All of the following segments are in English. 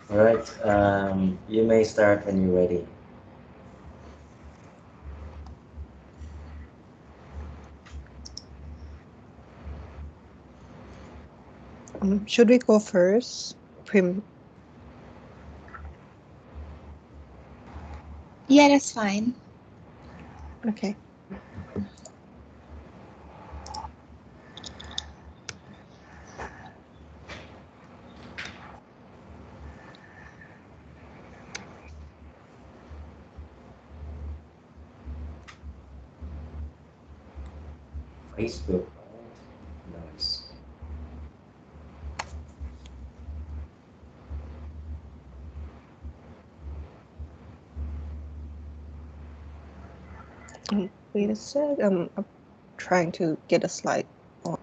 All right, you may start when you're ready. Should we go first? Prim. Yeah, that's fine. Okay. Facebook, right? Nice. Wait a sec. I'm trying to get a slide on.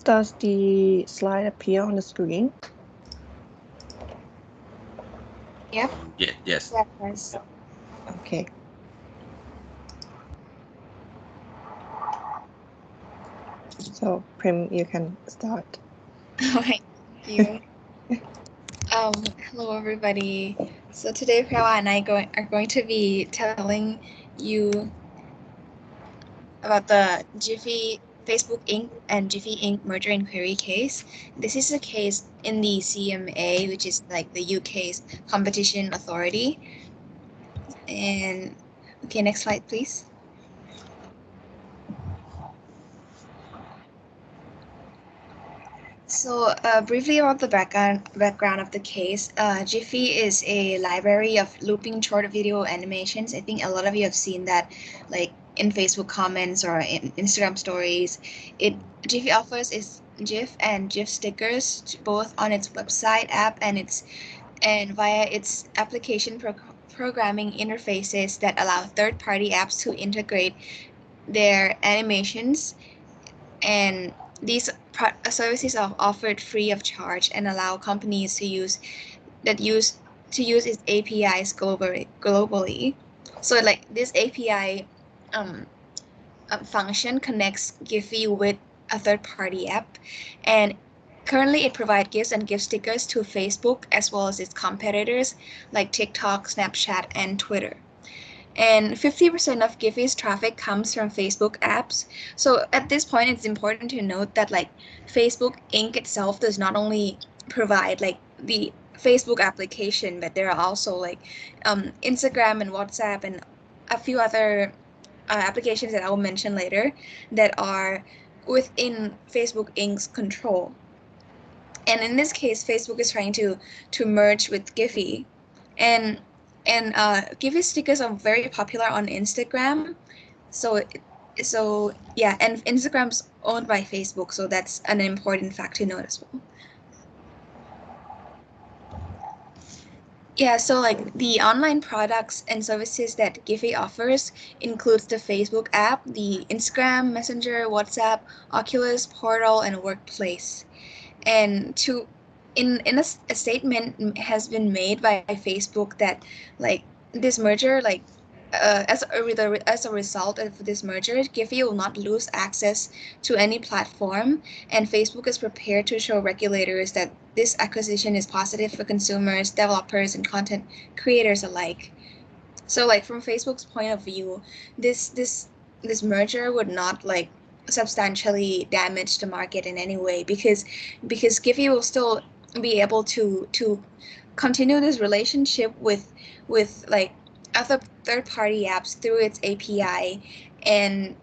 Does the slide appear on the screen? Yep. Yes. Yes. Okay. So, Prim, you can start. All right. Thank you. Hello everybody. So today Prawa and I are going to be telling you about the Jiffy Facebook Inc. and Jiffy Inc. merger inquiry case. This is a case in the CMA, which is like the UK's competition authority. And okay, next slide, please. So, briefly about the background of the case. Jiffy is a library of looping short video animations. I think a lot of you have seen that, like in Facebook comments or in Instagram stories. It Jiffy offers is GIF and GIF stickers both on its website app and via its application programming interfaces that allow third-party apps to integrate their animations, and these services are offered free of charge and allow companies that use use its APIs globally. So like this API um, function connects Giphy with a third-party app, and currently it provides gifts and gift stickers to Facebook as well as its competitors like TikTok, Snapchat, and Twitter. And 50% of Giphy's traffic comes from Facebook apps. So at this point, it's important to note that like Facebook Inc. itself does not only provide like the Facebook application, but there are also like Instagram and WhatsApp and a few other applications that I will mention later that are within Facebook Inc.'s control. And in this case, Facebook is trying to merge with Giphy, and Giphy stickers are very popular on Instagram. So yeah, and Instagram's owned by Facebook, so that's an important fact to note as well. Yeah, so like the online products and services that Giphy offers includes the Facebook app, the Instagram, Messenger, WhatsApp, Oculus, Portal, and Workplace. And to in a statement has been made by Facebook that like this merger like as a result of this merger, Giphy will not lose access to any platform, and Facebook is prepared to show regulators that this acquisition is positive for consumers, developers, and content creators alike. So like from Facebook's point of view, this merger would not like substantially damage the market in any way, because Giphy will still be able to continue this relationship with like other third party apps through its API, and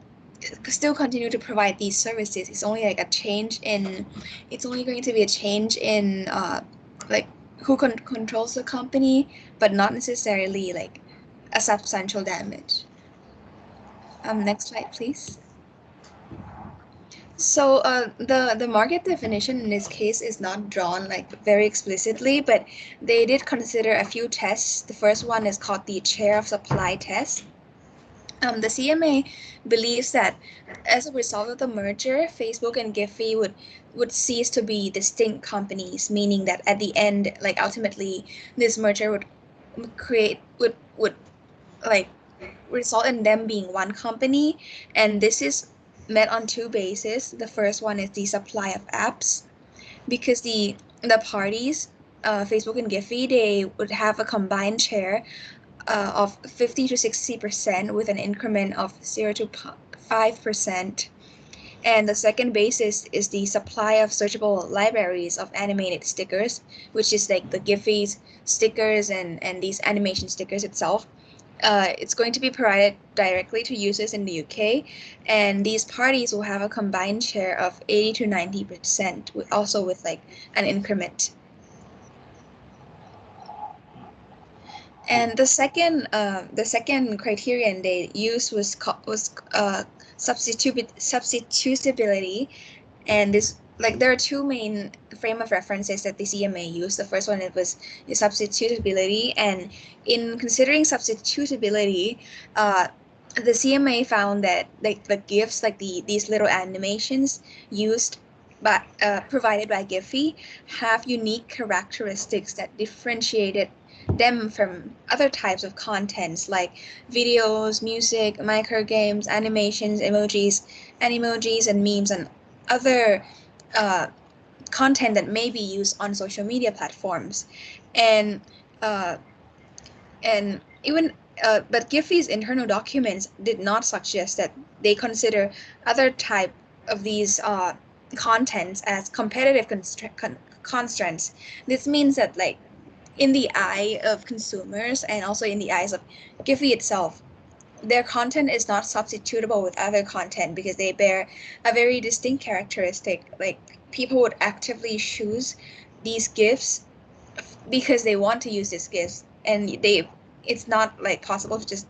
still continue to provide these services. It's only like a change in, it's only going to be a change in like who controls the company, but not necessarily like a substantial damage. Next slide, please. So the market definition in this case is not drawn like very explicitly, but they did consider a few tests. The first one is called the share of supply test. The CMA believes that as a result of the merger, Facebook and Giphy would cease to be distinct companies, meaning that at the end, like ultimately, this merger would like result in them being one company, and this is met on two bases. The first one is the supply of apps, because the parties, Facebook and Giphy, they would have a combined share of 50 to 60% with an increment of 0 to 5%. And the second basis is the supply of searchable libraries of animated stickers, which is like the Giphy's stickers and these animation stickers itself. It's going to be provided directly to users in the UK, and these parties will have a combined share of 80 to 90%, also with like an increment. And the second criterion they used was substitutability, and this, like, there are two main frame of references that the CMA used. The first one was the substitutability, and in considering substitutability, the CMA found that like the GIFs, like these little animations used by provided by Giphy, have unique characteristics that differentiated them from other types of contents like videos, music, microgames, animations, emojis, and memes, and other content that may be used on social media platforms. And uh, and even but Giphy's internal documents did not suggest that they consider other type of these contents as competitive constraints. This means that, like, in the eye of consumers and also in the eyes of Giphy itself, their content is not substitutable with other content because they bear a very distinct characteristic. Like, people would actively choose these GIFs because they want to use these GIFs, and it's not like possible to just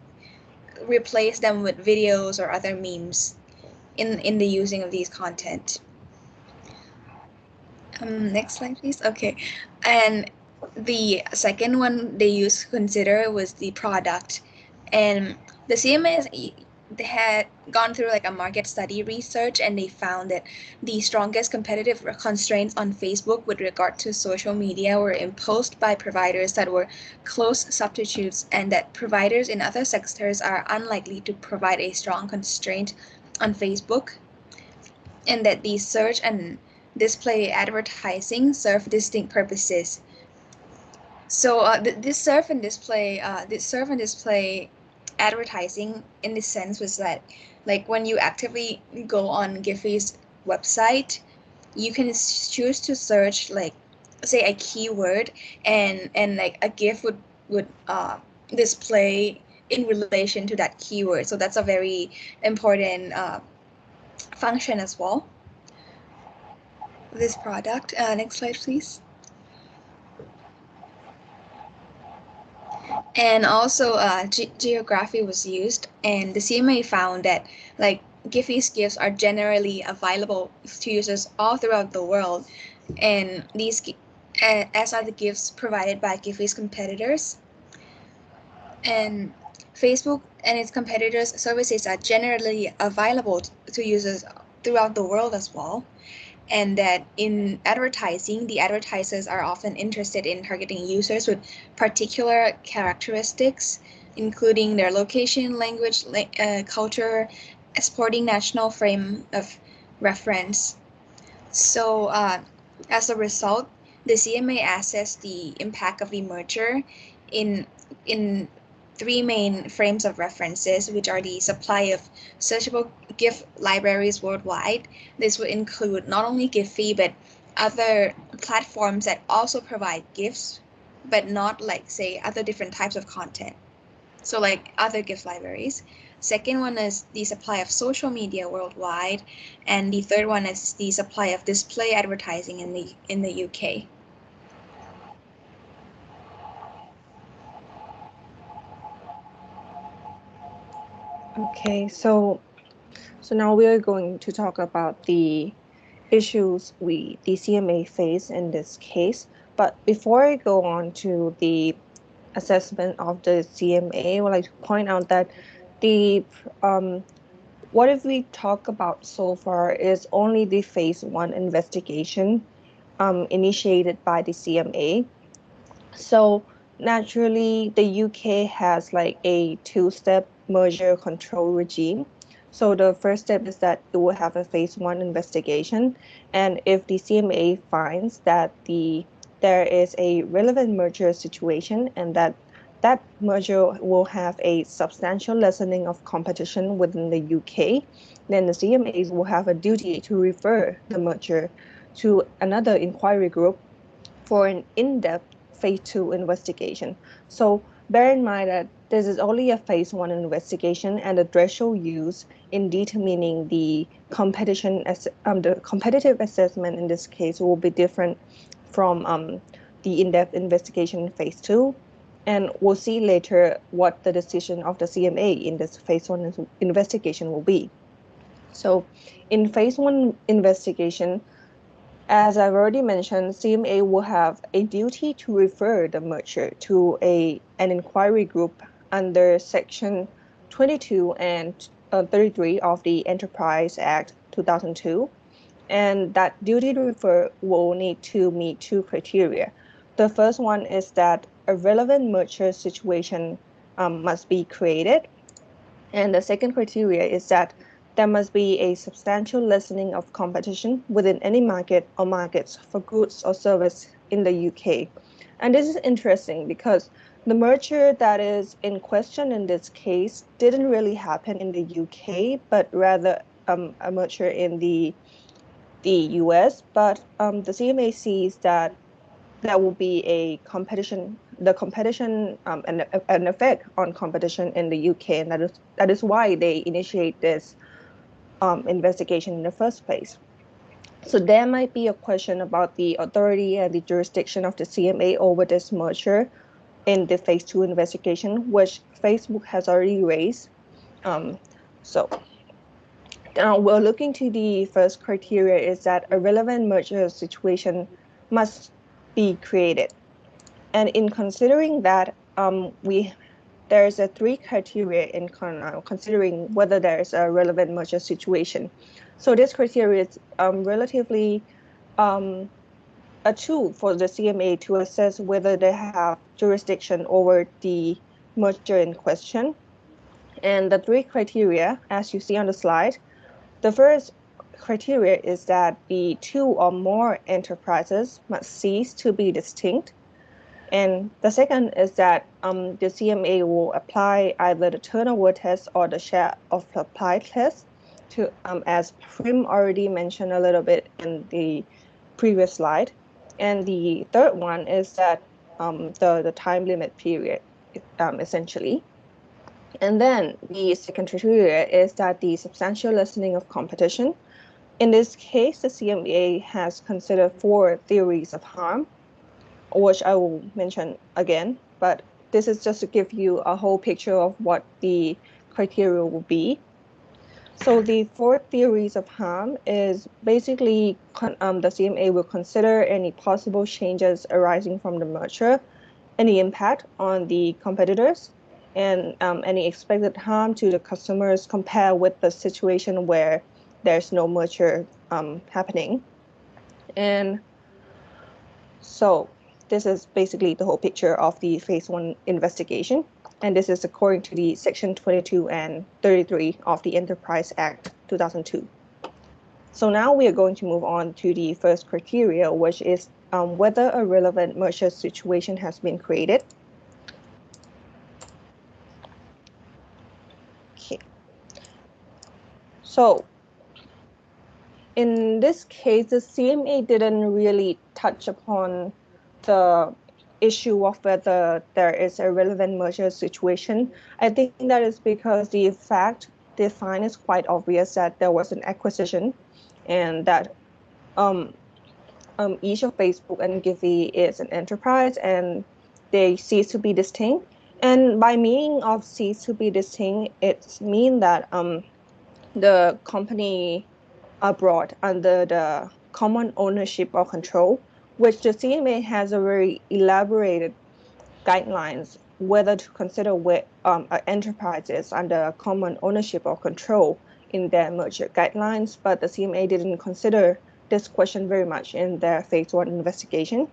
replace them with videos or other memes in the using of these content. Next slide, please. Okay, and the second one they used to consider was the product, and the CMA, they had gone through like a market study research, and they found that the strongest competitive constraints on Facebook with regard to social media were imposed by providers that were close substitutes, and that providers in other sectors are unlikely to provide a strong constraint on Facebook, and that the search and display advertising serve distinct purposes. So this serve and display advertising in this sense was that, like, when you actively go on Giphy's website, you can choose to search, like, say a keyword, and like a GIF would display in relation to that keyword. So that's a very important function as well. This product. Next slide, please. And also, geography was used, and the CMA found that, like, Giphy's GIFs are generally available to users all throughout the world, and these, as are the GIFs provided by Giphy's competitors. And Facebook and its competitors' services are generally available to users throughout the world as well. And that in advertising, the advertisers are often interested in targeting users with particular characteristics, including their location, language, culture, exporting national frame of reference. So as a result, the CMA assessed the impact of the merger in three main frames of references, which are the supply of searchable GIF libraries worldwide. This would include not only Giphy, but other platforms that also provide GIFs, but not, like, say, other different types of content. So, like, other GIF libraries. Second one is the supply of social media worldwide, and the third one is the supply of display advertising in the UK. Okay, so now we are going to talk about the issues the CMA face in this case. But before I go on to the assessment of the CMA, I would like to point out that the what if we talk about so far is only the phase one investigation initiated by the CMA. So naturally, the UK has like a two-step merger control regime. So the first step is that it will have a phase one investigation, and if the CMA finds that there is a relevant merger situation and that merger will have a substantial lessening of competition within the UK, then the CMAs will have a duty to refer the merger to another inquiry group for an in-depth phase two investigation. So bear in mind that this is only a phase one investigation, and the threshold used in determining the the competitive assessment in this case will be different from the in-depth investigation in phase two. And we'll see later what the decision of the CMA in this phase one investigation will be. So in phase one investigation, as I've already mentioned, CMA will have a duty to refer the merger to an inquiry group under Section 22 and 33 of the Enterprise Act 2002. And that duty to refer will need to meet two criteria. The first one is that a relevant merger situation must be created. And the second criteria is that there must be a substantial lessening of competition within any market or markets for goods or service in the UK. And this is interesting because the merger that is in question in this case didn't really happen in the UK, but rather a merger in the US. But the CMA sees that there will be a competition, an effect on competition in the UK, and that is why they initiate this investigation in the first place. So there might be a question about the authority and the jurisdiction of the CMA over this merger in the phase two investigation, which Facebook has already raised. So now we're looking to the first criteria is that a relevant merger situation must be created. And in considering that, there's a three criteria in considering whether there is a relevant merger situation. So this criteria is relatively a tool for the CMA to assess whether they have jurisdiction over the merger in question. And the three criteria, as you see on the slide, the first criteria is that the two or more enterprises must cease to be distinct. And the second is that the CMA will apply either the turnover test or the share of supply test to, as Prim already mentioned a little bit in the previous slide. And the third one is that the time limit period, essentially. And then the second criteria is that the substantial lessening of competition. In this case, the CMA has considered four theories of harm, which I will mention again, but this is just to give you a whole picture of what the criteria will be. So the four theories of harm is basically the CMA will consider any possible changes arising from the merger, any impact on the competitors, and any expected harm to the customers compared with the situation where there's no merger happening. And so this is basically the whole picture of the phase one investigation. And this is according to the section 22 and 33 of the Enterprise Act 2002. So now we are going to move on to the first criteria, which is whether a relevant merger situation has been created. Okay. So in this case, the CMA didn't really touch upon the issue of whether there is a relevant merger situation. I think that is because the fact defined is quite obvious that there was an acquisition and that each of Facebook and Giphy is an enterprise and they cease to be distinct. And by meaning of cease to be distinct, it means that the company are brought under the common ownership or control, which the CMA has a very elaborated guidelines whether to consider enterprises under common ownership or control in their merger guidelines, but the CMA didn't consider this question very much in their phase 1 investigation.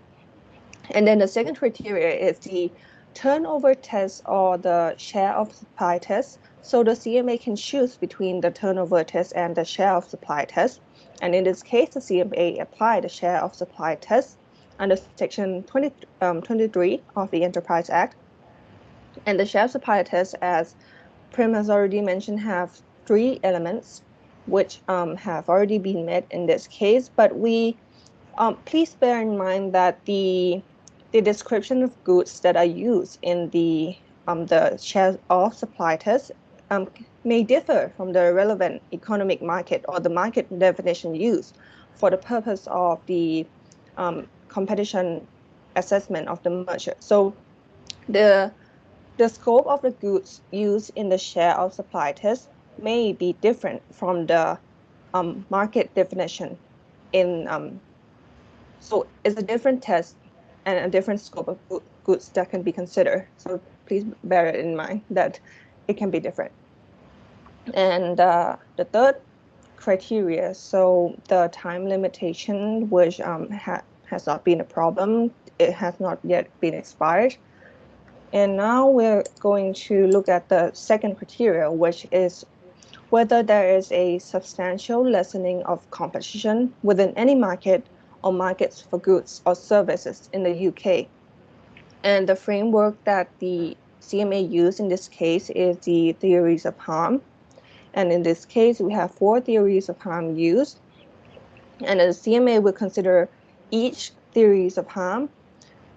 And then the second criteria is the turnover test or the share of supply test. So the CMA can choose between the turnover test and the share of supply test. And in this case, the CMA applied the share of supply test under Section 23 of the Enterprise Act. And the share of supply test, as Prem has already mentioned, have 3 elements, which have already been met in this case. But please bear in mind that the description of goods that are used in the share of supply test may differ from the relevant economic market or the market definition used for the purpose of the competition assessment of the merger. So the scope of the goods used in the share of supply test may be different from the market definition in so it's a different test and a different scope of goods that can be considered. So please bear it in mind that it can be different. And the third criteria, so the time limitation, which has not been a problem. It has not yet been expired. And now we're going to look at the second criteria, which is whether there is a substantial lessening of competition within any market or markets for goods or services in the UK. And the framework that the CMA used in this case is the theories of harm. And in this case, we have 4 theories of harm used. And the CMA will consider each theories of harm,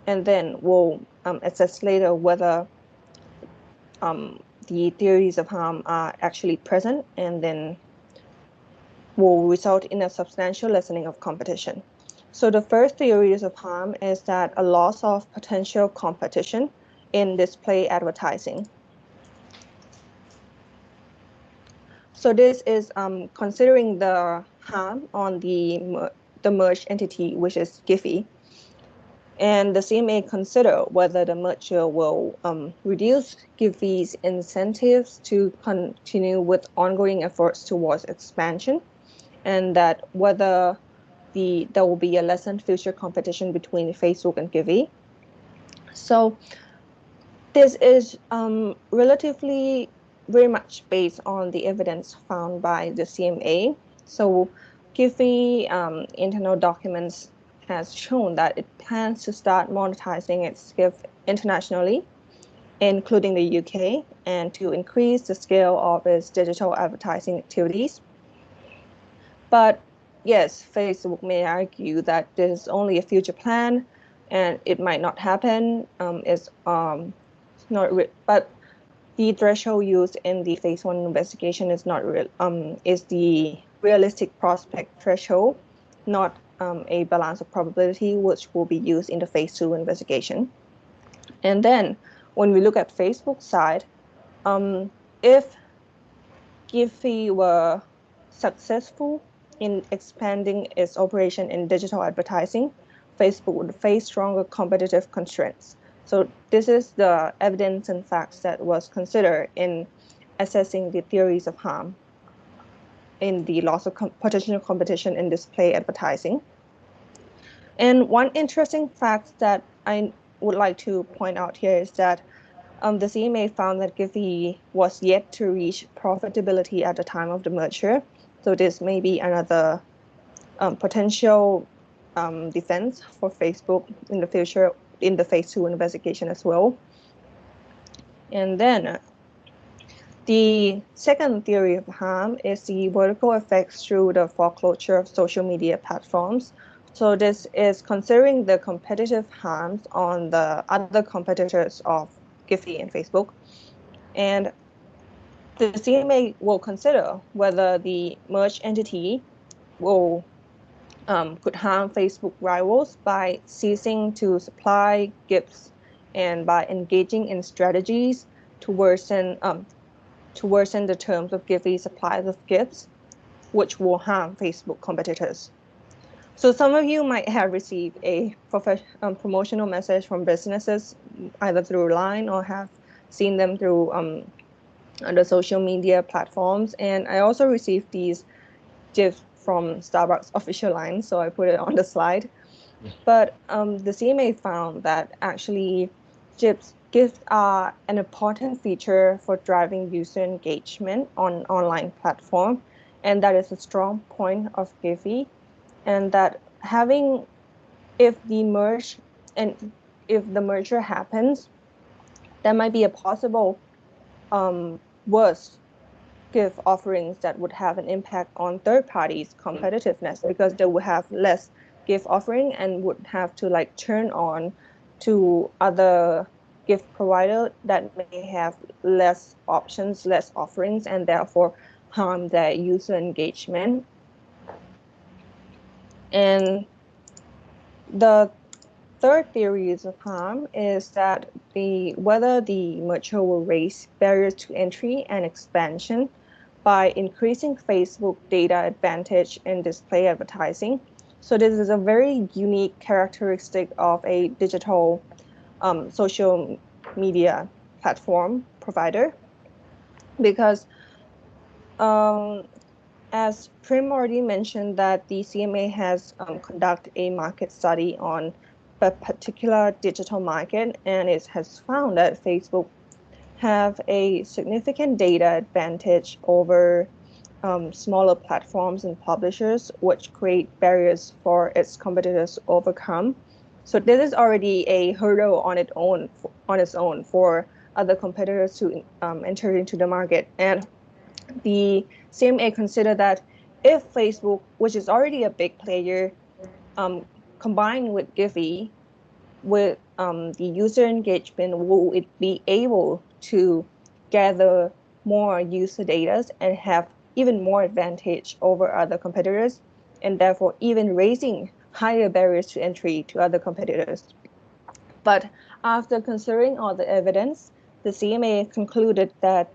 and then we'll assess later whether the theories of harm are actually present, and then will result in a substantial lessening of competition. So the first theories of harm is that a loss of potential competition in display advertising. So this is considering the harm on the merged entity, which is Giphy. And the CMA consider whether the merger will reduce Giphy's incentives to continue with ongoing efforts towards expansion, and that whether there will be a lessened future competition between Facebook and Giphy. So this is relatively very much based on the evidence found by the CMA. So Giphy internal documents has shown that it plans to start monetizing its gift internationally, including the UK, and to increase the scale of its digital advertising activities. But yes, Facebook may argue that this is only a future plan and it might not happen. But the threshold used in the phase 1 investigation is not real. Is the realistic prospect threshold, not a balance of probability, which will be used in the phase 2 investigation. And then when we look at Facebook's side, if Giphy were successful in expanding its operation in digital advertising, Facebook would face stronger competitive constraints. So this is the evidence and facts that was considered in assessing the theories of harm in the loss of potential competition in display advertising. And one interesting fact that I would like to point out here is that the CMA found that Giphy was yet to reach profitability at the time of the merger. So this may be another potential defense for Facebook in the future in the phase 2 investigation as well. And then the second theory of harm is the vertical effects through the foreclosure of social media platforms So this is considering the competitive harms on the other competitors of Giphy and Facebook. And the CMA will consider whether the merged entity will could harm Facebook rivals by ceasing to supply gifts and by engaging in strategies to worsen the terms of Giphy supplies of gifts, which will harm Facebook competitors. So some of you might have received a promotional message from businesses either through Line or have seen them through the social media platforms. And I also received these GIFs from Starbucks official line, so I put it on the slide. But the CMA found that actually GIFs are an important feature for driving user engagement on online platform, and that is a strong point of Giphy, and that if the merger happens, there might be a possible worse gift offerings that would have an impact on third parties' competitiveness because they would have less gift offering and would have to like turn on to other gift provider that may have less options, less offerings, and therefore harm their user engagement. And the third theories of harm is that whether the merger will raise barriers to entry and expansion by increasing Facebook data advantage in display advertising. So this is a very unique characteristic of a digital social media platform provider, because as Prim already mentioned, that the CMA has conducted a market study on a particular digital market, and it has found that Facebook have a significant data advantage over smaller platforms and publishers, which create barriers for its competitors to overcome. So this is already a hurdle on its own for other competitors to enter into the market. And the CMA considered that if Facebook, which is already a big player, combined with Giphy, with the user engagement, will it be able to gather more user data and have even more advantage over other competitors, and therefore even raising higher barriers to entry to other competitors. But after considering all the evidence, the CMA concluded that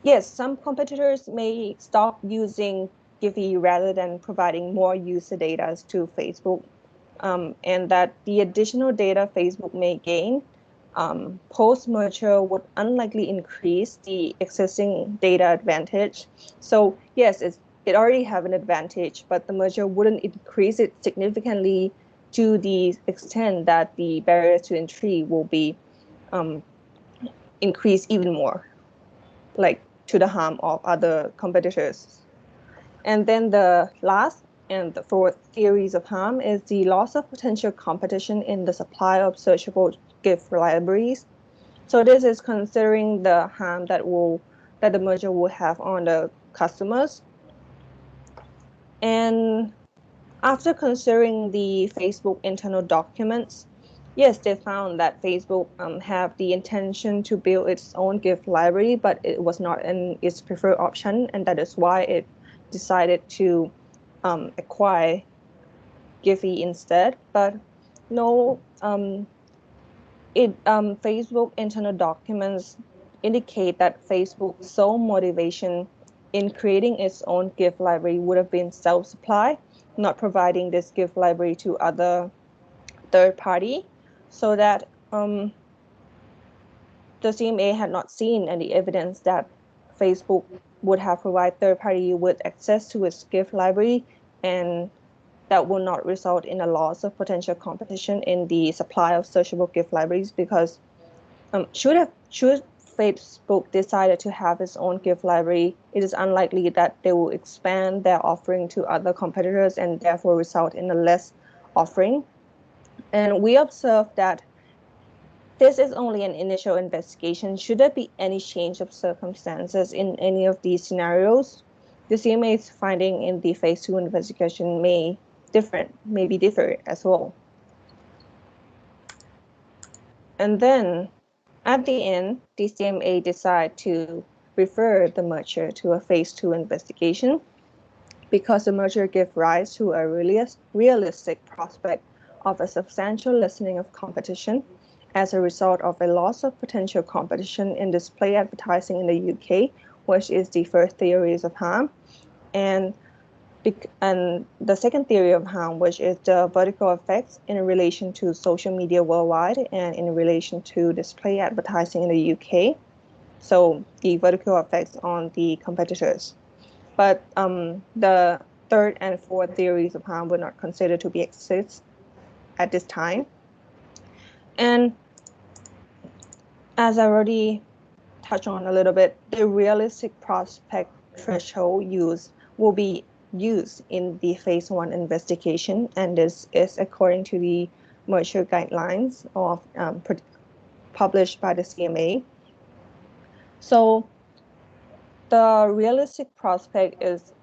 yes, some competitors may stop using Giphy rather than providing more user data to Facebook, and that the additional data Facebook may gain post-merger would unlikely increase the existing data advantage. So yes, it already have an advantage, but the merger wouldn't increase it significantly to the extent that the barriers to entry will be increased even more, like to the harm of other competitors. And then the last and the fourth theories of harm is the loss of potential competition in the supply of searchable gift libraries. So this is considering the harm that the merger will have on the customers. And after considering the Facebook internal documents, yes, they found that Facebook have the intention to build its own gift library, but it was not its preferred option, and that is why it decided to acquire Giphy instead. But no, Facebook internal documents indicate that Facebook's sole motivation in creating its own gift library would have been self-supply, not providing this gift library to other third party, so that the CMA had not seen any evidence that Facebook would have provided third party with access to its gift library, and that will not result in a loss of potential competition in the supply of searchable gift libraries, because should Facebook decided to have its own gift library, it is unlikely that they will expand their offering to other competitors and therefore result in a less offering. And we observe that this is only an initial investigation. Should there be any change of circumstances in any of these scenarios, the CMA's finding in the phase 2 investigation may maybe differ as well. And then at the end, the CMA decided to refer the merger to a phase 2 investigation because the merger gave rise to a realistic prospect of a substantial lessening of competition as a result of a loss of potential competition in display advertising in the UK, which is the first theories of harm, and the second theory of harm, which is the vertical effects in relation to social media worldwide and in relation to display advertising in the UK. So the vertical effects on the competitors. But the third and fourth theories of harm were not considered to be exist at this time. And as I already touched on a little bit, the realistic prospect threshold will be used in the phase 1 investigation, and this is according to the merger guidelines of published by the CMA. So the realistic prospect is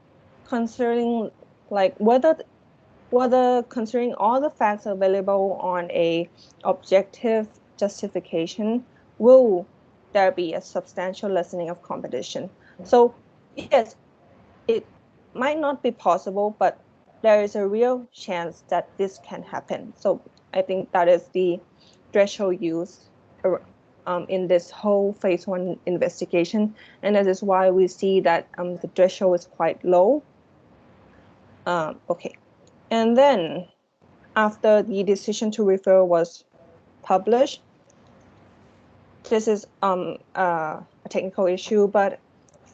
considering like whether considering all the facts available on a objective justification, will there be a substantial lessening of competition? So yes, it might not be possible, but there is a real chance that this can happen. So I think that is the threshold used in this whole phase 1 investigation, and that is why we see that the threshold is quite low. Okay, and then after the decision to refer was published, this is a technical issue, but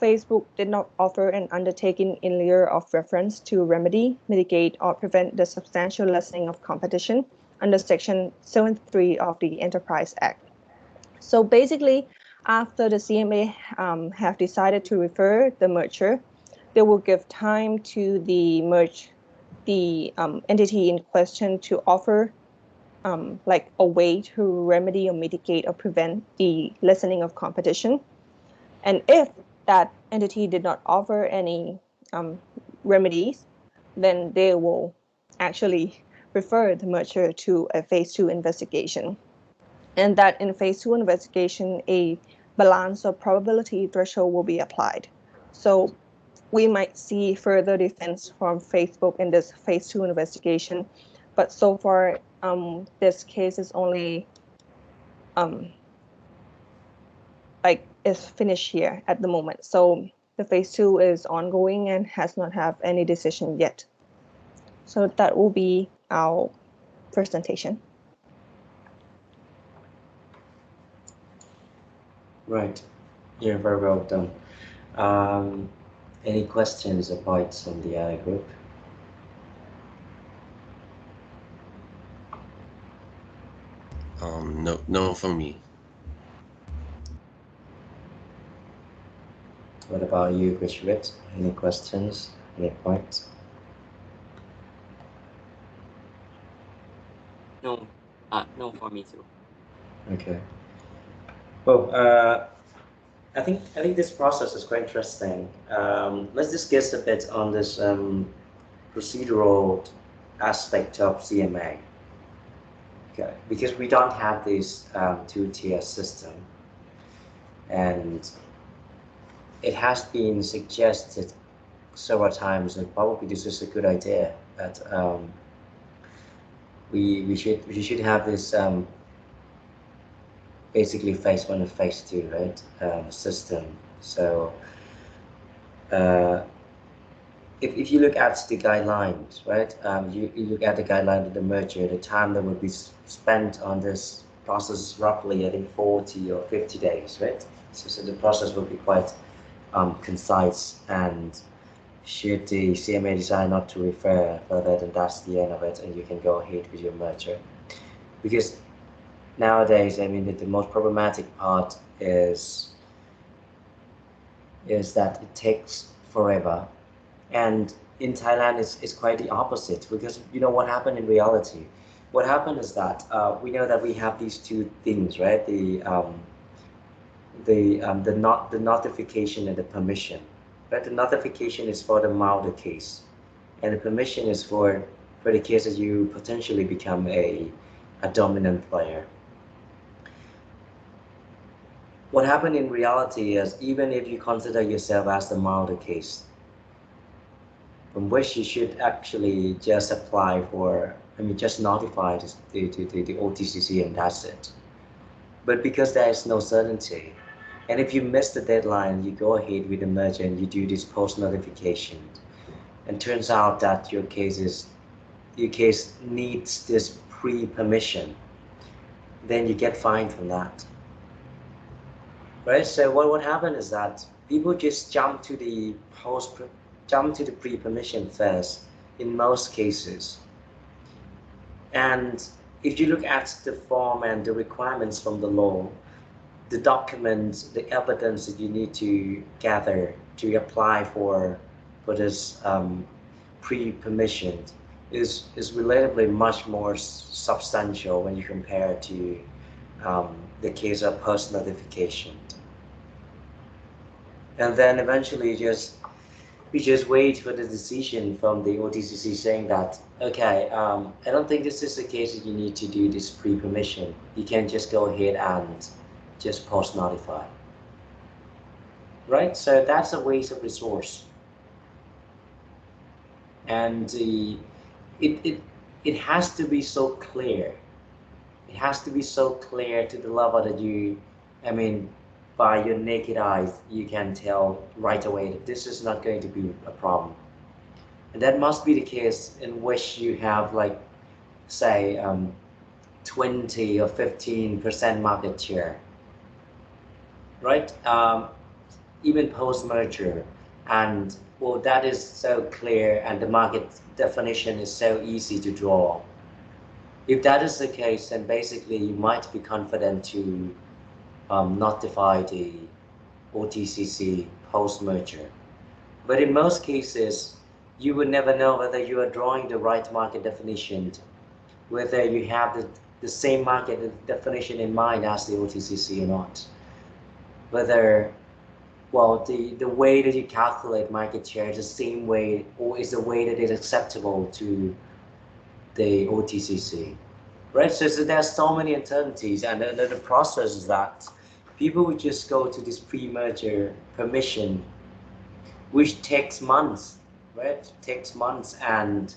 Facebook did not offer an undertaking in lieu of reference to remedy, mitigate, or prevent the substantial lessening of competition under Section 73 of the Enterprise Act. So basically, after the CMA have decided to refer the merger, they will give time to the entity in question to offer like a way to remedy or mitigate or prevent the lessening of competition. And if that entity did not offer any remedies, then they will actually refer the merger to a phase 2 investigation. And that in phase 2 investigation, a balance of probability threshold will be applied. So we might see further defense from Facebook in this phase 2 investigation, but so far this case is only is finished here at the moment. So the phase 2 is ongoing and has not have any decision yet. So that will be our presentation. Right. You're very well done. Any questions or points from the other group? No from me. What about you, Graduate? Any questions? Any points? No, no for me too. Okay. Well, I think this process is quite interesting. Let's discuss a bit on this procedural aspect of CMA. Okay, because we don't have this two-tier system, and it has been suggested several times, and probably this is a good idea that we should have this basically phase 1 and phase 2, right, system. So if you look at the guidelines, right, you look at the guideline of the merger, the time that would be spent on this process is roughly, I think, 40 or 50 days, right? So the process will be quite concise, and should the CMA decide not to refer further, then that's the end of it, and you can go ahead with your merger. Because nowadays, I mean, the most problematic part is that it takes forever. And in Thailand, it's quite the opposite, because you know what happened in reality. What happened is that we know that we have these two things, right? The notification and the permission. Right? The notification is for the milder case, and the permission is for for the case that you potentially become a dominant player. What happened in reality is, even if you consider yourself as the milder case, from which you should actually just apply for, just notify the OTCC and that's it. But because there is no certainty, and if you miss the deadline, you go ahead with the merger and you do this post notification, and turns out that your case needs this pre-permission, then you get fined from that. Right? So what happened is that people just jump to the pre-permission first in most cases. And if you look at the form and the requirements from the law, the documents, the evidence that you need to gather to apply for this pre-permission is relatively much more substantial when you compare to the case of post notification. And then eventually we just wait for the decision from the OTCC saying that, okay, I don't think this is the case that you need to do this pre-permission. You can just go ahead and just post notify. Right? So that's a waste of resource. And it has to be so clear. It has to be so clear to the level that by your naked eyes, you can tell right away that this is not going to be a problem. And that must be the case in which you have, like, say, 20 or 15% market share, right? Even post-merger, and well, that is so clear, and the market definition is so easy to draw. If that is the case, then basically you might be confident to notify the OTCC post-merger. But in most cases, you would never know whether you are drawing the right market definition, whether you have the same market definition in mind as the OTCC or not. Whether, well, the way that you calculate market share is the same way, or is the way that is acceptable to the OTCC. Right, so there's so many uncertainties, and the process is that people would just go to this pre-merger permission, which takes months, right? Takes months, and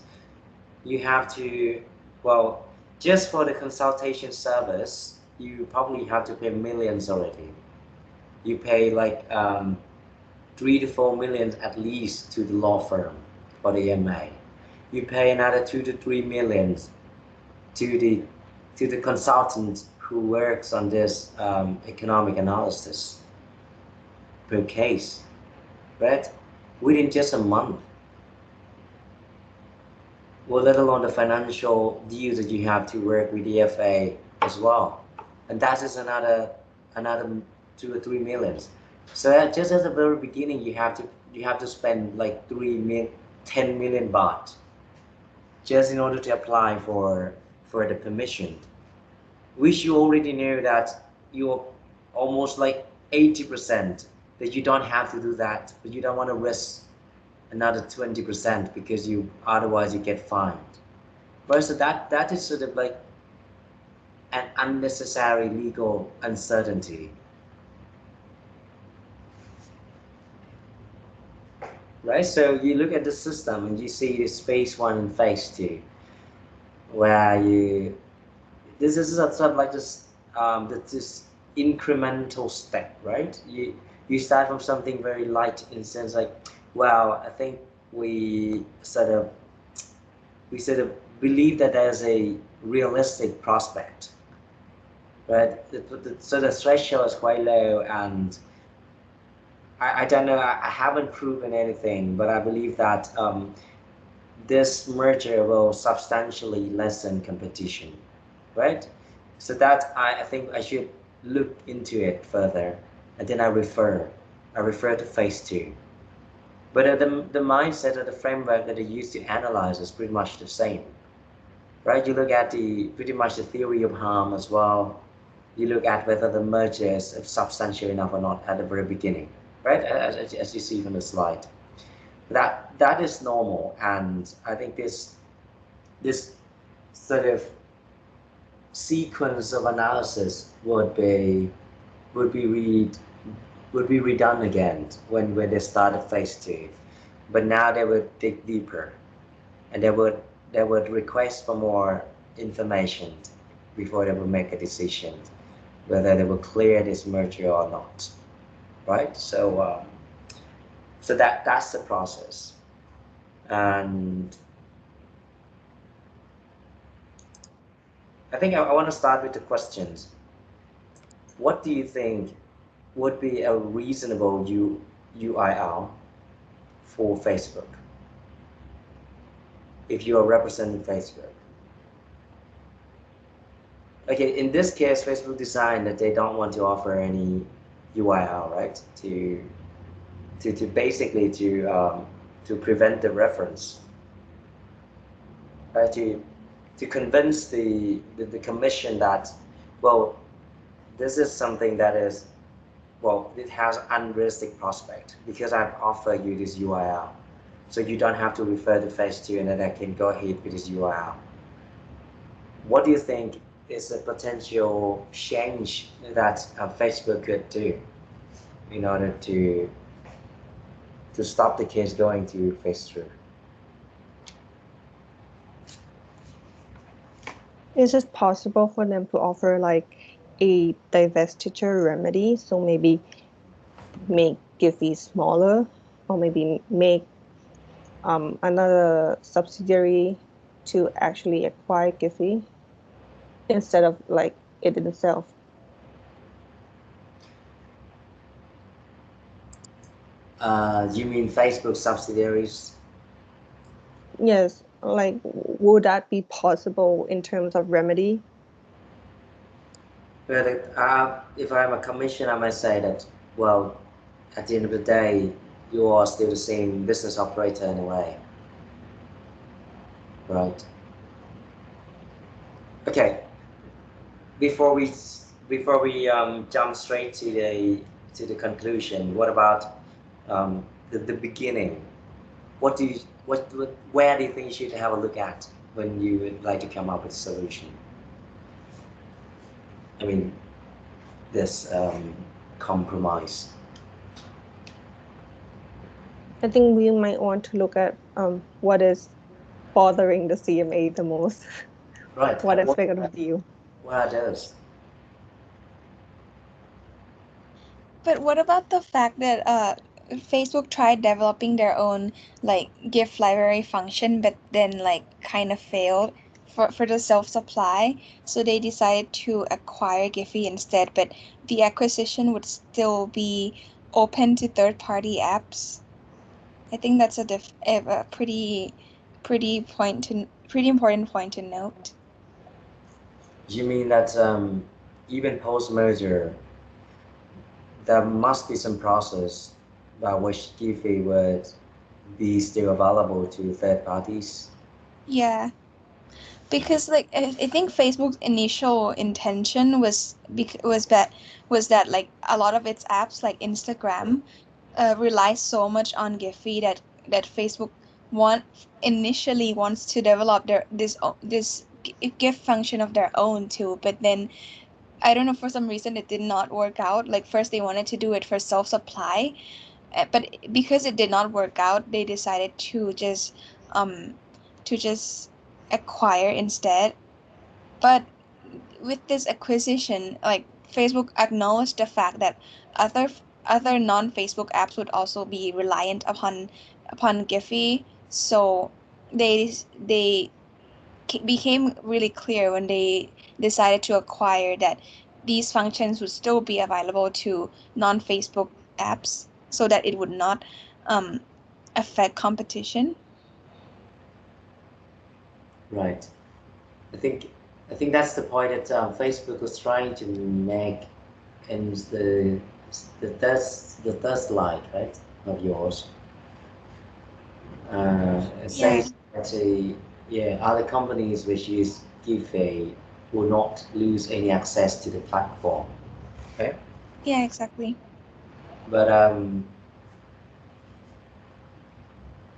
you have to, well, just for the consultation service, you probably have to pay millions already. You pay like 3 to 4 million at least to the law firm for the MA. You pay another 2 to 3 millions to the consultant who works on this economic analysis per case, right? Within just a month. Well, let alone the financial deals that you have to work with the FA as well, and that is another 2 or 3 millions. So that just at the very beginning, you have to spend like 10 million baht just in order to apply for the permission, which you already know that you're almost like 80% that you don't have to do that, but you don't want to risk another 20% because otherwise you get fined. But so that is sort of like an unnecessary legal uncertainty. Right? So you look at the system and you see this phase 1 and phase 2, where this is sort of like this incremental step, right? You start from something very light in the sense like, well, I think we sort of believe that there's a realistic prospect, right? So the threshold is quite low, and I don't know, I haven't proven anything, but I believe that this merger will substantially lessen competition, right? So that I think I should look into it further, and then I refer to phase 2. But the mindset or the framework that they use to analyze is pretty much the same, right? You look at pretty much the theory of harm as well. You look at whether the merger is substantial enough or not at the very beginning, right? As you see from the slide. That is normal, and I think this this sort of sequence of analysis would be redone again when they started phase 2, but now they would dig deeper, and they would request for more information before they would make a decision whether they would clear this merger or not, right? So so that's the process. And I think I want to start with the questions. What do you think would be a reasonable UIL for Facebook if you are representing Facebook? Okay, in this case, Facebook decided that they don't want to offer any UIL, right? To basically to prevent the reference, right? To convince the commission that, well, this is something that is, well, it has unrealistic prospect because I've offered you this UIL. So you don't have to refer to phase 2 and then I can go ahead with this UIL. What do you think is a potential change that Facebook could do in order to stop the case going to phase 3? Is it possible for them to offer like a divestiture remedy? So maybe make Giphy smaller, or maybe make another subsidiary to actually acquire Giphy instead of like it itself. You mean Facebook subsidiaries? Yes, like would that be possible in terms of remedy? But if I'm a commission, I might say that, well, at the end of the day, you are still the same business operator anyway, right? Okay. Before we jump straight to the conclusion, what about the beginning? Where do you think you should have a look at when you would like to come up with a solution? I mean, this compromise. I think we might want to look at what is bothering the CMA the most. Right. What aspect of the deal? What are those? But what about the fact that Facebook tried developing their own like gift library function, but then like kind of failed for the self-supply, so they decided to acquire Giphy instead, but the acquisition would still be open to third-party apps. I think that's a pretty important point to note. You mean that even post-merger, there must be some process by which Giphy would be still available to third parties? Yeah. Because like I think Facebook's initial intention was that like a lot of its apps like Instagram rely so much on Giphy that Facebook want initially wants to develop this gift function of their own too, but then I don't know, for some reason it did not work out. Like first they wanted to do it for self-supply, but because it did not work out, they decided um to just acquire instead. But with this acquisition, like Facebook acknowledged the fact that other non-Facebook apps would also be reliant upon Giphy. So they became really clear when they decided to acquire that these functions would still be available to non-Facebook apps, so that it would not um, affect competition. Right. I think that's the point that Facebook was trying to make in the third slide, right, of yours. It Yeah. says that other companies which use Giphy will not lose any access to the platform. Okay. Yeah, exactly. But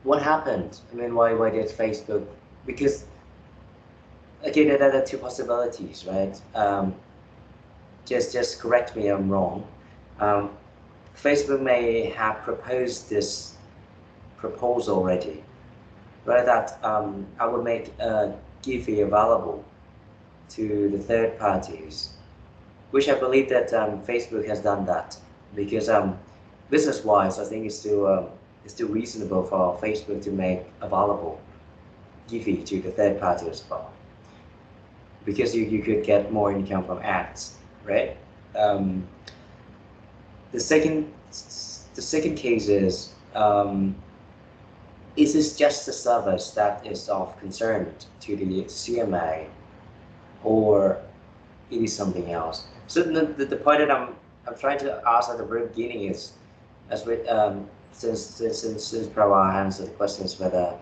what happened? I mean, why did Facebook? Because okay, there are two possibilities, right? Just correct me if I'm wrong. Um, Facebook may have proposed this proposal already, right? That I would make a Giphy available to the third parties, which I believe that Facebook has done that because business-wise, I think it's still reasonable for Facebook to make available Giphy to the third party as well, because you could get more income from ads, right? Um, the second case is this just the service that is of concern to the CMA, or it is something else? So the point that I'm trying to ask at the very beginning is, as with since Prawa answered the question, is whether,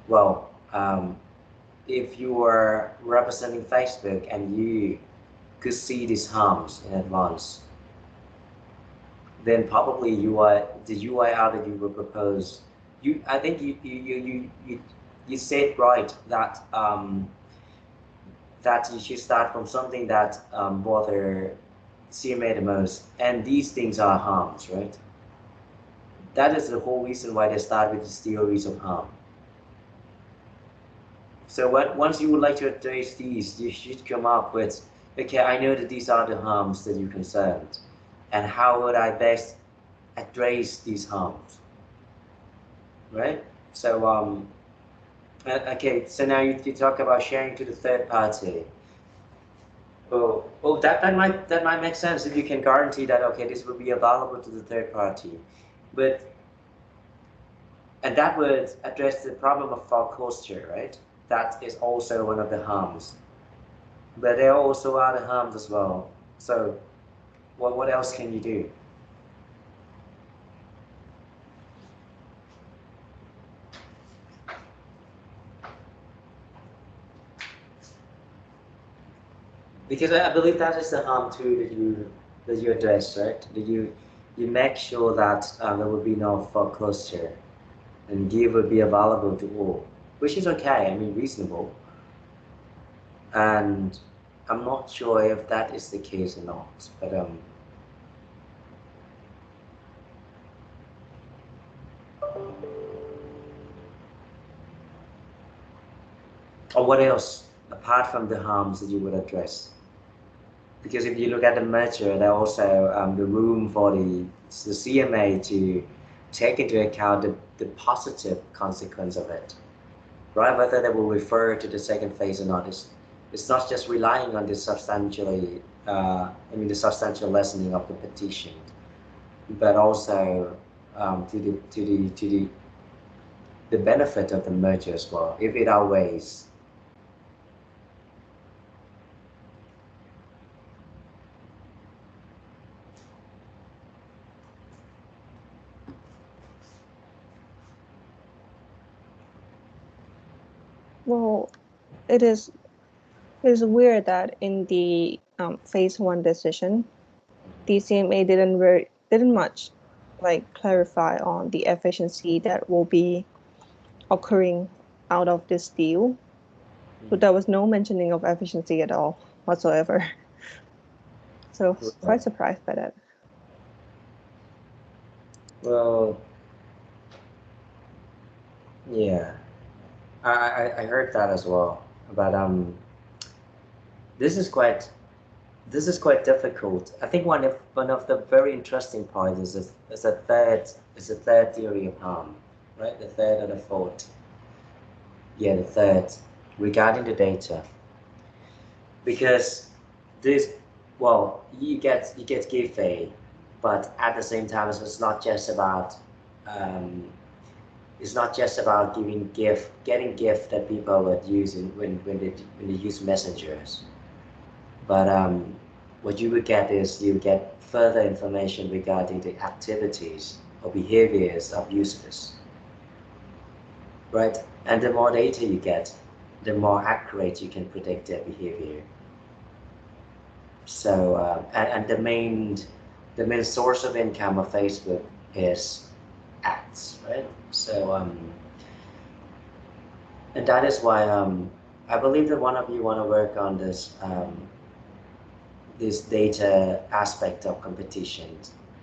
well, if you were representing Facebook and you could see these harms in advance, then probably the UIR that you will propose, I think you said right that that you should start from something that bother CMA the most, and these things are harms, right? That is the whole reason why they start with these theories of harm. So once you would like to address these, you should come up with, okay, I know that these are the harms that you're concerned, and how would I best address these harms, right? So okay, so now you talk about sharing to the third party. Oh, that might make sense if you can guarantee that, okay, this will be available to the third party, but and that would address the problem of foreclosure, right? That is also one of the harms, but there are also other harms as well. So what else can you do? Because I believe that is the harm too that you address, right? That you make sure that there will be no foreclosure and give will be available to all, which is okay. I mean, reasonable. And I'm not sure if that is the case or not, but or what else apart from the harms that you would address? Because if you look at the merger, there are also the room for the CMA to take into account the positive consequence of it, right? Whether they will refer to the second phase or not, it's not just relying on this substantially, the substantial lessening of the petition, but also to the benefit of the merger as well, if it outweighs. Well, it is weird that in the phase one decision, the CMA didn't much like clarify on the efficiency that will be occurring out of this deal. So there was no mentioning of efficiency at all whatsoever. So quite surprised by that. Well, yeah, I heard that as well, but this is quite difficult. I think one of the very interesting points is a third theory of harm, right? The third or the fourth. Yeah, the third, regarding the data, because this, well, you get giveaway, but at the same time, it's not just about um, getting gift that people would use when they use messengers, but what you would get is you get further information regarding the activities or behaviors of users, right? And the more data you get, the more accurate you can predict their behavior. So and the main source of income of Facebook is ads, right? So and that is why I believe that one of you want to work on this data aspect of competition,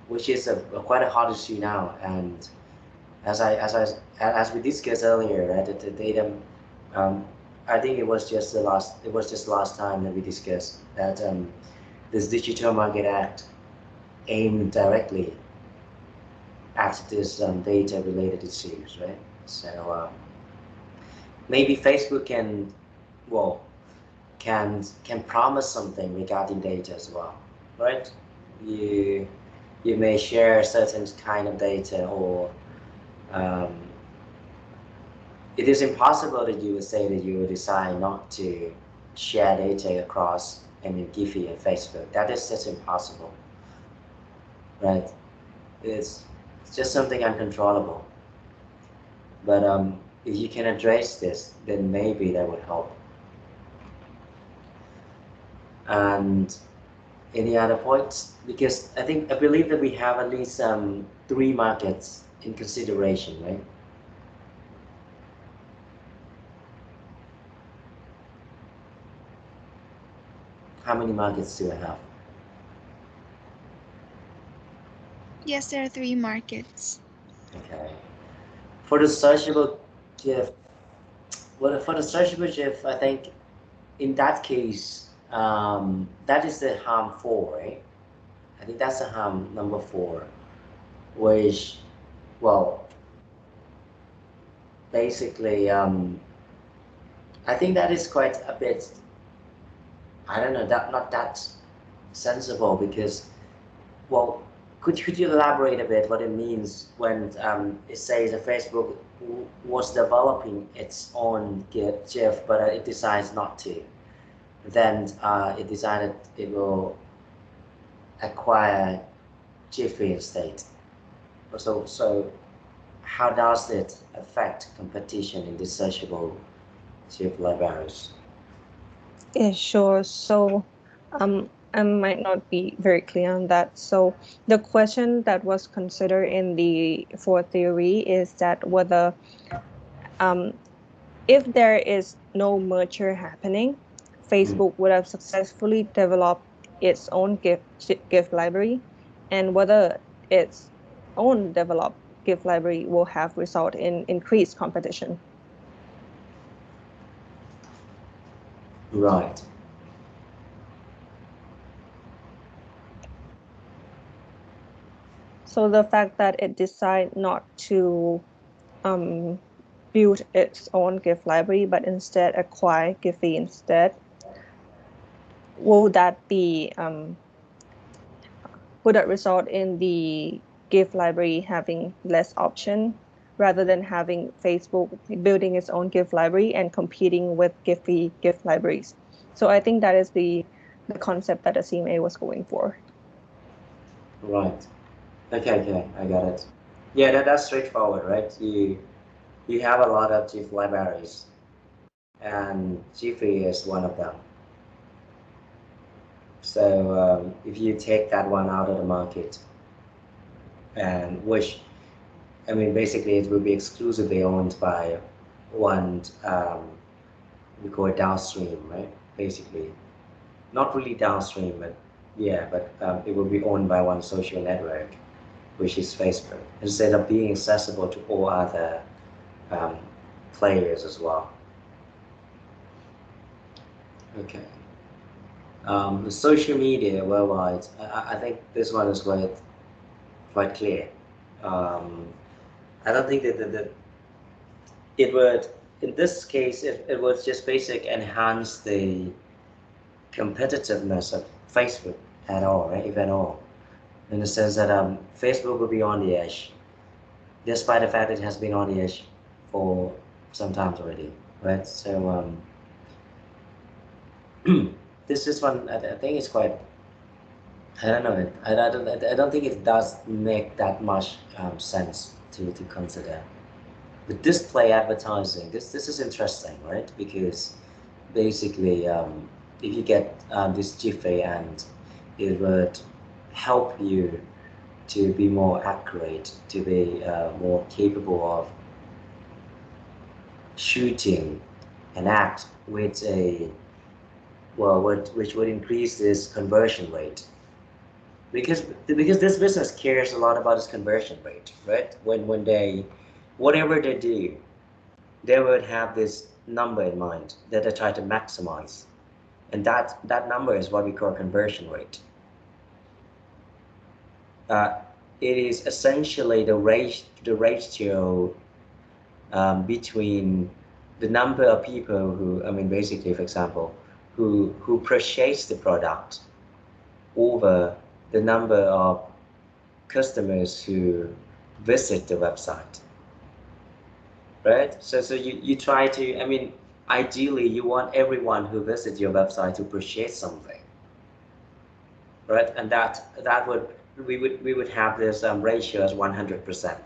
which is quite a hot issue now. And as we discussed earlier, right, the data, um, I think it was just last time that we discussed that this Digital Market Act aimed directly at this data related issues, right? So maybe Facebook well, can promise something regarding data as well, right? You you may share certain kind of data, or um, it is impossible that you would say that you would decide not to share data across, I mean, Giphy and Facebook. That is just impossible, right? It's, it's just something uncontrollable. But if you can address this, then maybe that would help. And any other points? Because I believe that we have at least 3 markets in consideration, right? How many markets do I have? Yes, there are 3 markets. Okay. For the searchable GIF, well, for the searchable GIF, I think in that case, that is the harm 4, right? I think that's the harm number 4, which, well, basically, I think that is quite a bit, I don't know, that not that sensible, because, well, could you elaborate a bit what it means when it says that Facebook was developing its own GIF, but it decides not to. Then it decided it will acquire Jiffy instead. So how does it affect competition in the searchable GIF libraries? Yeah, sure. So, I might not be very clear on that. So, the question that was considered in the fourth theory is that whether, if there is no merger happening, Facebook would have successfully developed its own GIF library, and whether its own developed GIF library will have result in increased competition. Right. So the fact that it decided not to build its own GIF library, but instead acquire Giphy instead, will that be would that result in the GIF library having less option rather than having Facebook building its own GIF library and competing with Giphy GIF libraries? So I think that is the concept that the CMA was going for. Right. Okay, I got it. Yeah, that's straightforward, right? You have a lot of GIF libraries, and Jiffy is one of them. So if you take that one out of the market, and which, I mean, basically it will be exclusively owned by one, we call it downstream, right? Basically, not really downstream, but yeah, but it will be owned by one social network, which is Facebook, instead of being accessible to all other um, players as well. Okay. Social media worldwide, I think this one is quite clear. Um, I don't think that it would, in this case, it would just basically enhance the competitiveness of Facebook at all, right? If at all, in the sense that Facebook will be on the edge, despite the fact it has been on the edge for some time already, right? So this is one I think it's quite. I don't know. I don't think it does make that much sense to consider. With display advertising, this is interesting, right? Because basically, if you get this Jiffy, and it would help you to be more accurate, to be more capable of shooting an ad with a, well, which would increase this conversion rate, because this business cares a lot about its conversion rate, right? When they, whatever they do, they would have this number in mind that they try to maximize, and that number is what we call conversion rate. It is essentially the ratio between the number of people who, I mean, basically, for example, who purchase the product over the number of customers who visit the website, right? So you try to, I mean, ideally you want everyone who visits your website to purchase something, right? And that would, we would have this ratio as 100%.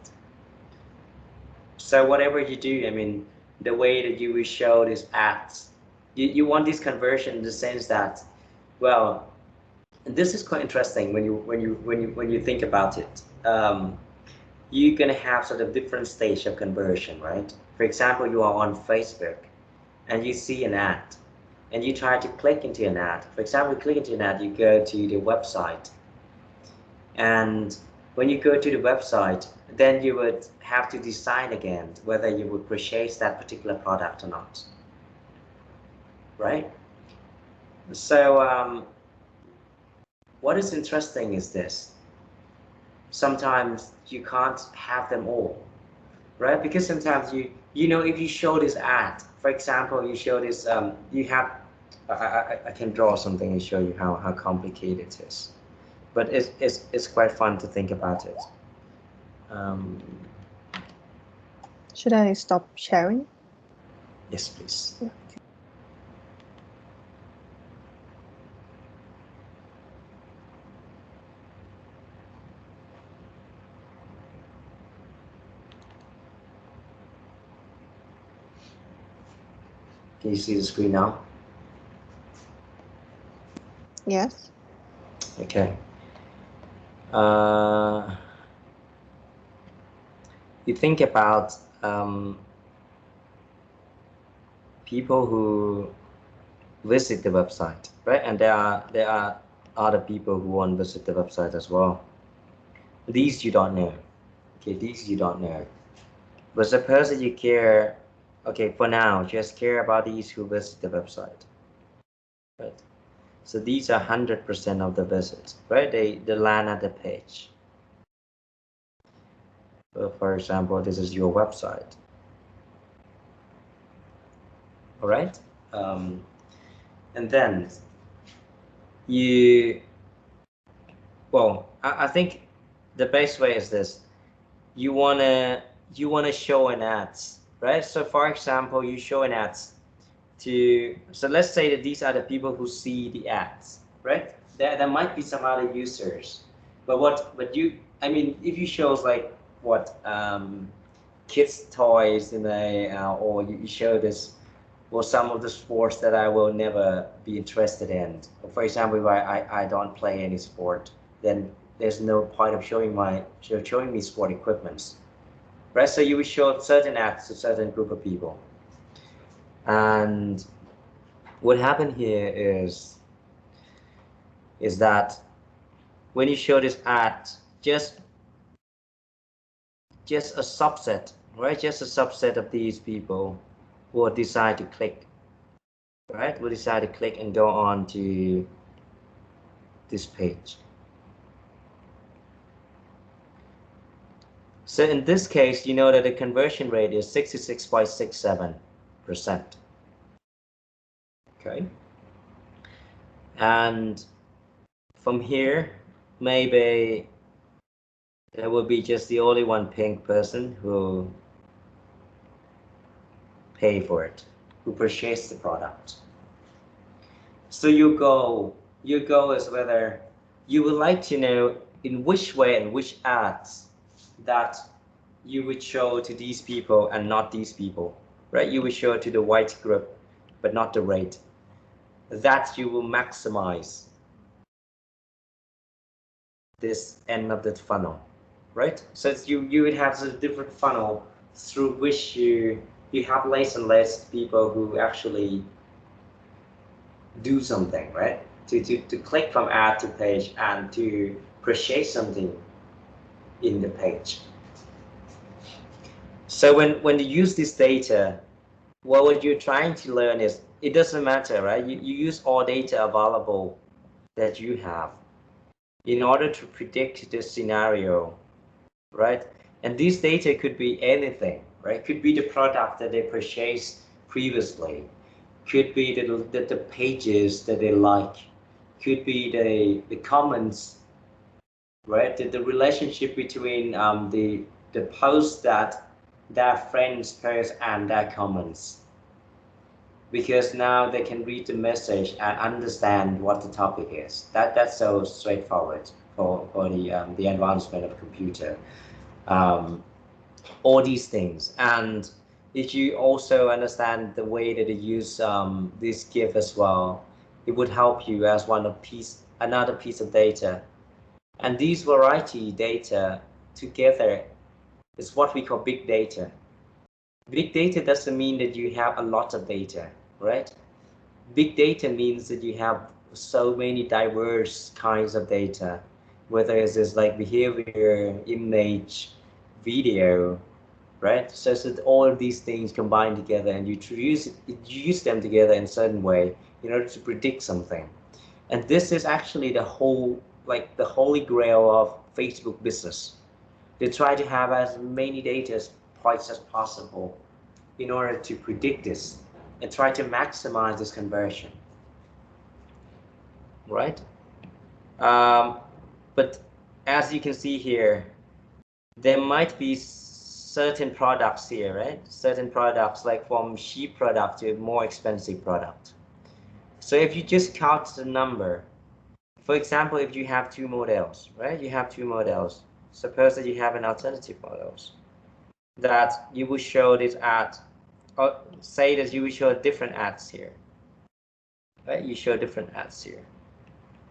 So whatever you do, I mean, the way that you will show these ads, you want this conversion in the sense that, well, and this is quite interesting when you think about it. You're gonna have sort of different stage of conversion, right? For example, you are on Facebook and you see an ad and you try to click into an ad. For example, you click into an ad, you go to the website, and when you go to the website, then you would have to decide again whether you would purchase that particular product or not, right? So what is interesting is this: sometimes you can't have them all, right? Because sometimes you know, if you show this ad, for example, you show this, you have, I can draw something and show you how complicated it is, but it's quite fun to think about it. Should I stop sharing? Yes, please. Yeah. Can you see the screen now? Yes. Okay. You think about people who visit the website, right? And there are other people who won't visit the website as well. These you don't know. Okay, these you don't know. But suppose that you care, okay, for now, just care about these who visit the website, right? So these are 100% of the visits, right? They land at the page. So for example, this is your website. All right, and then you, well, I think the best way is this: you wanna show an ads, right? So for example, you show an ads to, so let's say that these are the people who see the ads, right? There might be some other users, but you, I mean, if you shows like what, kids toys in a, or you show this, or some of the sports that I will never be interested in. For example, if I don't play any sport, then there's no point of showing me sport equipments, right? So you will show certain ads to certain group of people. And what happened here is that when you show this ad, just a subset, right? Just a subset of these people will decide to click, right? Will decide to click and go on to this page. So in this case, you know that the conversion rate is 66.67%. Okay. And from here, maybe there will be just the only one pink person who pay for it, who purchase the product. So your goal is whether you would like to know in which way and which ads that you would show to these people and not these people, right? You would show to the white group, but not the red. That you will maximize this end of the funnel, right? So you would have a different funnel through which you have less and less people who actually do something, right? To click from ad to page and to purchase something in the page. So when you use this data, what you're trying to learn is, it doesn't matter, right? You use all data available that you have in order to predict the scenario, right? And this data could be anything, right? Could be the product that they purchased previously, could be the pages that they like, could be the comments, right? The relationship between the post that their friends post and their comments, because now they can read the message and understand what the topic is. That's so straightforward for the advancement of computer. Um, all these things, and if you also understand the way that they use this GIF as well, it would help you as another piece of data. And these variety data together is what we call big data. Big data doesn't mean that you have a lot of data, right? Big data means that you have so many diverse kinds of data, whether it's like behavior, image, video, right? So all of these things combined together, and you use them together in a certain way in order to predict something. And this is actually the holy grail of Facebook business. They try to have as many data points as possible in order to predict this and try to maximize this conversion, right? But as you can see here, there might be certain products here, right? Certain products, like from cheap product to more expensive product. So if you just count the number, for example, if you have two models, right? You have two models. Suppose that you have an alternative models that you will show this ad, or say that you will show different ads here, right? You show different ads here.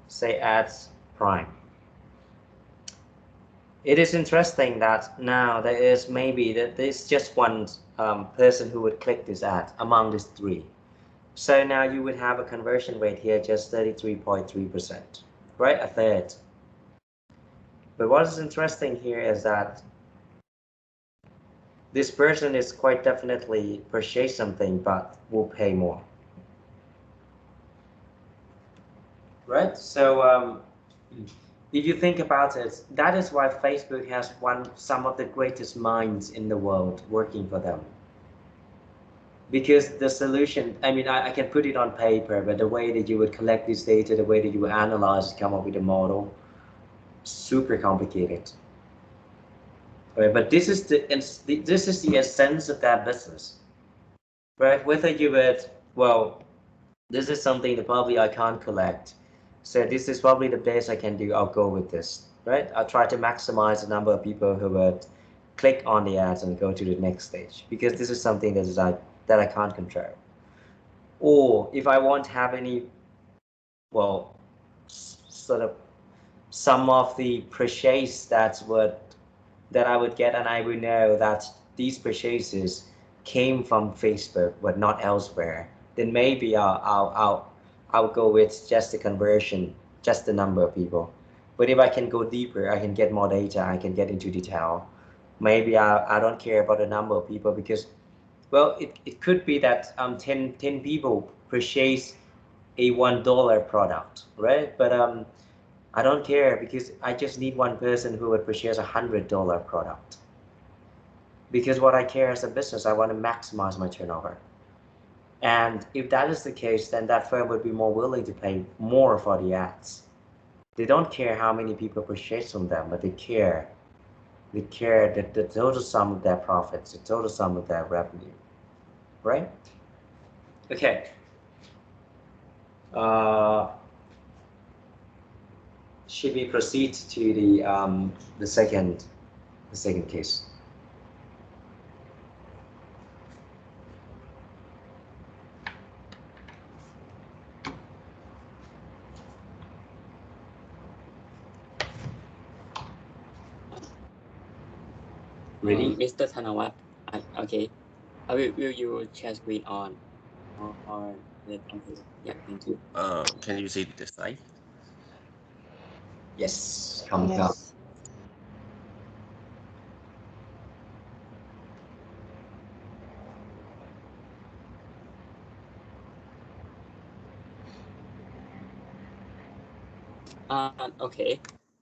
Say ads prime. It is interesting that now there's just one person who would click this ad among these three. So now you would have a conversion rate here just 33.3%, right? A third. But what is interesting here is that this person is quite definitely purchase something but will pay more, right? So if you think about it, that is why Facebook has some of the greatest minds in the world working for them. Because the solution, I mean, I can put it on paper, but the way that you would collect this data, the way that you would analyze it, come up with a model, super complicated. Right? But this is the essence of that business, right? Whether you would, well, this is something that probably I can't collect, so this is probably the best I can do. I'll go with this, right? I'll try to maximize the number of people who would click on the ads and go to the next stage, because this is something that I can't control. Or if I won't have any, well, sort of some of the purchase that I would get, and I would know that these purchases came from Facebook but not elsewhere, then maybe I'll go with just the conversion, just the number of people. But if I can go deeper, I can get more data, I can get into detail. Maybe I don't care about the number of people, because, well, it could be that 10 people purchase a $1 product, right? But I don't care, because I just need one person who would purchase $100 product. Because what I care as a business, I want to maximize my turnover. And if that is the case, then that firm would be more willing to pay more for the ads. They don't care how many people purchase from them, but they care. They care that the total sum of their profits, the total sum of their revenue, right? Okay. Should we proceed to the second case? Ready? Mr. Thanawat, okay. Will you share screen on? Or Thank you. Yeah, thank you. Can you see the slide? Yes, Yes. Okay.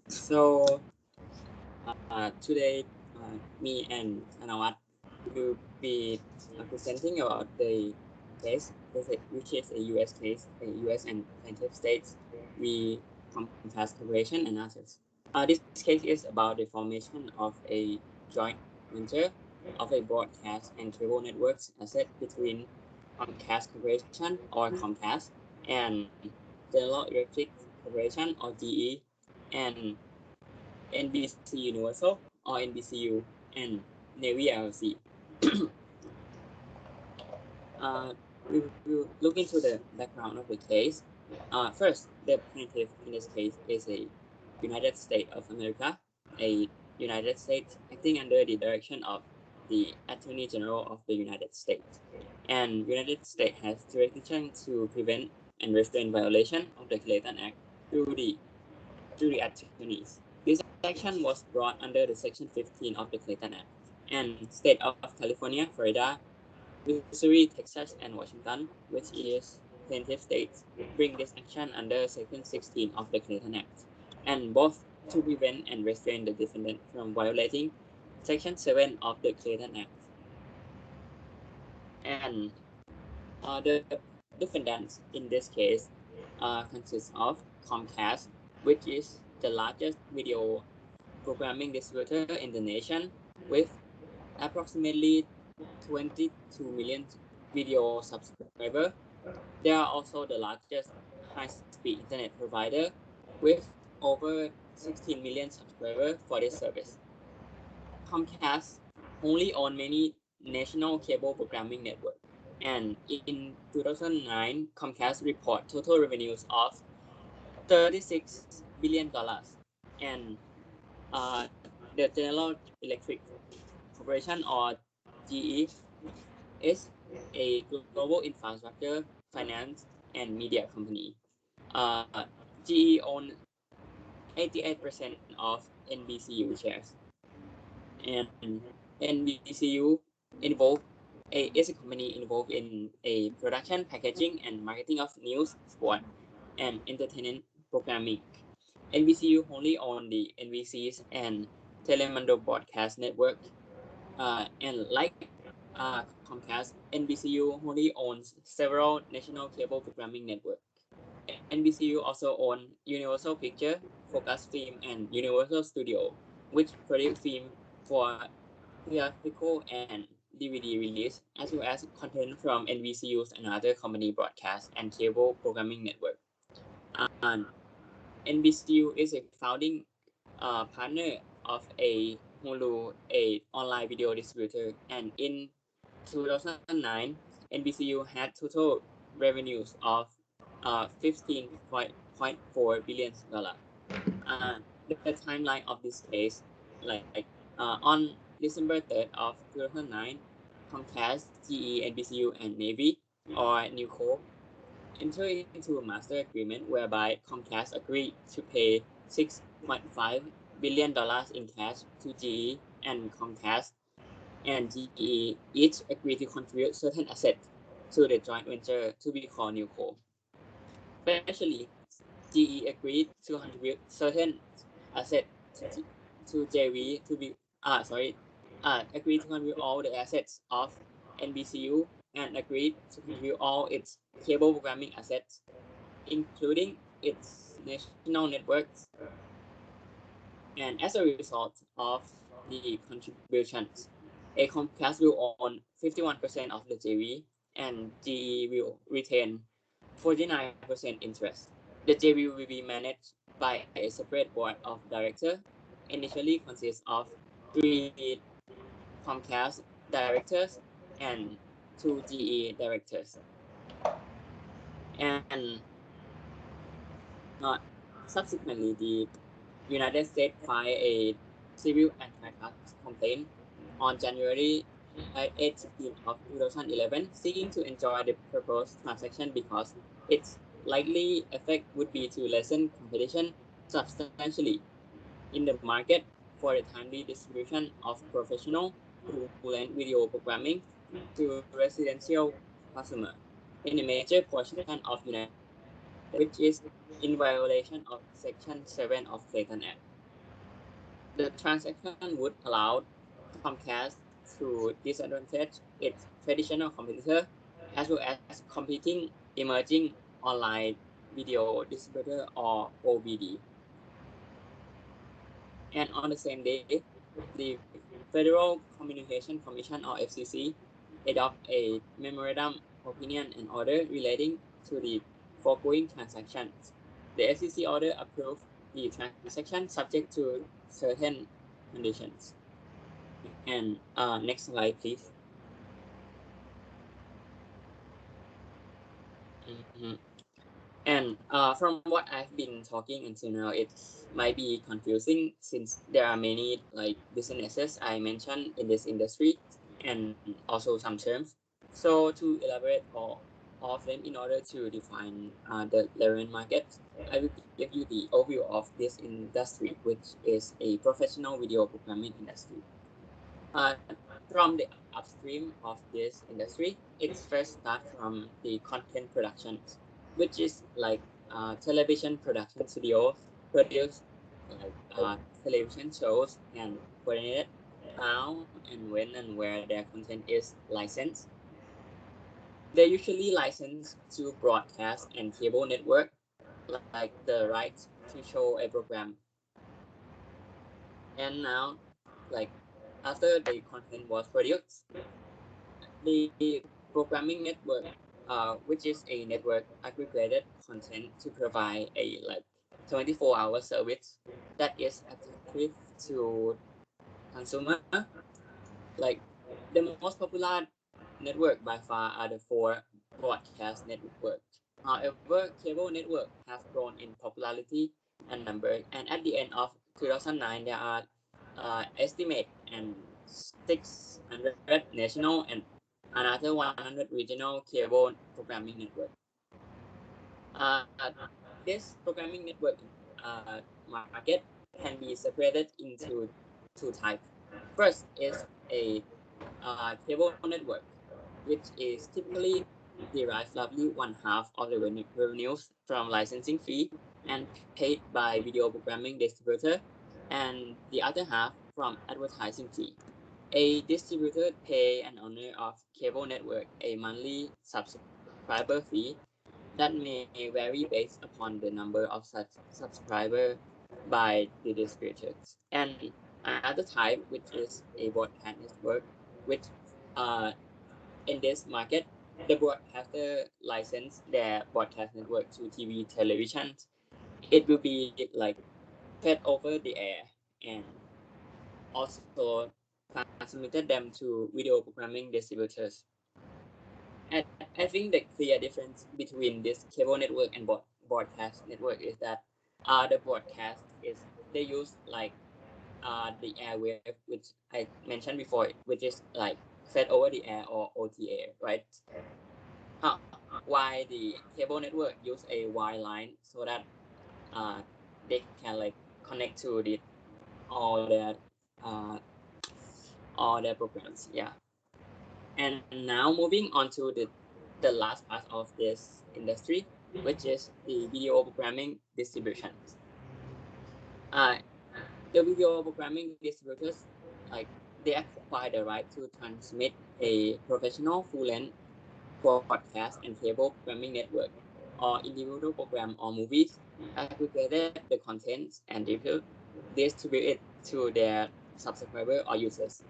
So today, me and Anawat will be presenting about the case, which is a U.S. case, a U.S. and plaintiff states we Comcast Corporation and others. This case is about the formation of a joint venture of a broadcast and cable networks asset between Comcast Corporation or Comcast and General Electric Corporation or GE and NBC Universal or NBCU and Navy LLC. We will look into the background of the case. First, the plaintiff in this case is a United States of America, a United States acting under the direction of the Attorney General of the United States. And United States has jurisdiction to prevent and restrain violation of the Clayton Act through the attorneys. This action was brought under the Section 15 of the Clayton Act, and state of California, Florida, Missouri, Texas, and Washington, which is plaintiff states, bring this action under Section 16 of the Clayton Act, and both to prevent and restrain the defendant from violating Section 7 of the Clayton Act. And the defendants in this case consists of Comcast, which is the largest video programming distributor in the nation with approximately 22 million video subscribers. They are also the largest high-speed internet provider with over 16 million subscribers for this service. Comcast only owns many national cable programming networks, and in 2009, Comcast report total revenues of $36 billion, and the General Electric Corporation or GE is a global infrastructure, finance, and media company. Uh, GE owns 88% of NBCU shares, and NBCU involved is a company involved in a production, packaging, and marketing of news, sport, and entertainment programming. NBCU wholly owns the NBC's and Telemundo Broadcast Network, and like Comcast, NBCU wholly owns several national cable programming networks. NBCU also owns Universal Pictures, Focus Film, and Universal Studio, which produce film for theatrical and DVD release, as well as content from NBCU's and other company broadcast and cable programming network. And NBCU is a founding partner of a Hulu, a online video distributor, and in 2009, NBCU had total revenues of $15.4 billion. The timeline of this case, on December 3rd of 2009, Comcast, GE, NBCU, and Navy, or Newco, entered into a master agreement whereby Comcast agreed to pay $6.5 billion in cash to GE, and Comcast and GE each agreed to contribute certain assets to the joint venture to be called Newco. Especially, GE agreed to contribute certain assets to JV to be agreed to contribute all the assets of NBCU and agreed to contribute all its cable programming assets, including its national networks. And as a result of the contributions, a Comcast will own 51% of the JV, and GE will retain 49% interest. The JV will be managed by a separate board of directors, initially consists of 3 Comcast directors and 2 GE directors. And subsequently, the United States filed a civil antitrust complaint on January July 18 of 2011, seeking to enjoy the proposed transaction because its likely effect would be to lessen competition substantially in the market for the timely distribution of professional full-length video programming to residential customer in a major portion of United States, which is in violation of Section 7 of Clayton Act. The transaction would allow Comcast to disadvantage its traditional competitor as well as competing emerging online video distributor or OVD. And on the same day, the Federal Communication Commission or FCC adopted a memorandum opinion and order relating to the foregoing transactions. The FCC order approved the transaction subject to certain conditions. And next slide, please. And from what I've been talking until now, it might be confusing since there are many like businesses I mentioned in this industry and also some terms. So to elaborate all of them in order to define the relevant markets, I will give you the overview of this industry, which is a professional video programming industry. From the upstream of this industry, it first starts from the content productions, which is like television production studios produce like television shows and coordinate how and when and where their content is licensed. They usually license to broadcast and cable network, like the rights to show a program. And now, like after the content was produced, the programming network, which is a network aggregated content to provide a like 24-hour service that is attractive to consumer. Like the most popular network by far are the four broadcast networks. However, cable network have grown in popularity and number, and at the end of 2009, there are estimate and 600 national and another 100 regional cable programming network. Uh, this programming network market can be separated into two types. First is a cable network, which is typically derive roughly one half of the revenues from licensing fee and paid by video programming distributor, and the other half from advertising fee. A distributor pay an owner of cable network a monthly subscriber fee that may vary based upon the number of such subscriber by the distributors. And another type, which is a broadcast network, which in this market, the broadcaster license their broadcast network to TV, television. It will be like fed over the air and also transmitted them to video programming distributors. And I think the clear difference between this cable network and broadcast network is that the broadcast is they use like the airwave, which I mentioned before, which is like fed over the air or OTA, right? Why the cable network use a wire line so that they can like connect to the all their uh, all their programs, yeah. And now moving on to the last part of this industry, which is the video programming distributions. The video programming distributors, like they acquire the right to transmit a professional full-length broadcast and cable programming network or individual program or movies, aggregated the contents and distribute it to their subscriber or users.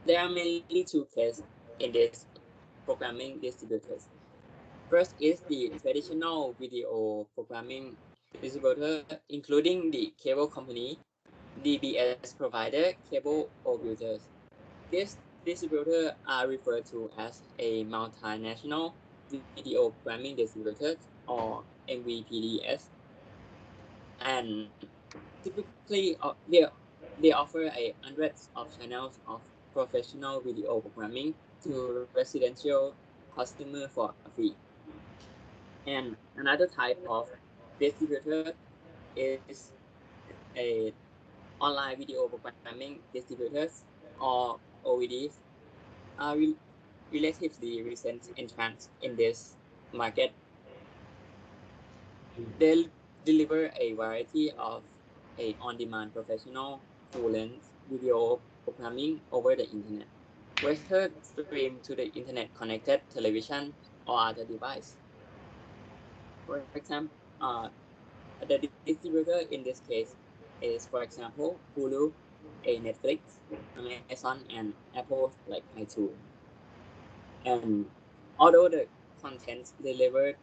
There are mainly two cases in this programming distributors. First is the traditional video programming distributor, including the cable company, DBS provider, cable operators. These distributors are referred to as a multinational video programming distributors or MVPDS, and typically they offer a hundreds of channels of professional video programming to residential customer for free. And another type of distributor is a online video programming distributors, or OVDs, are relatively recent entrants in this market. They deliver a variety of a on-demand professional full-length video programming over the internet, whether streamed to the internet-connected television or other device. For example, the distributor in this case is, for example, Hulu, a Netflix, Amazon, and Apple, like iTunes. And although the contents delivered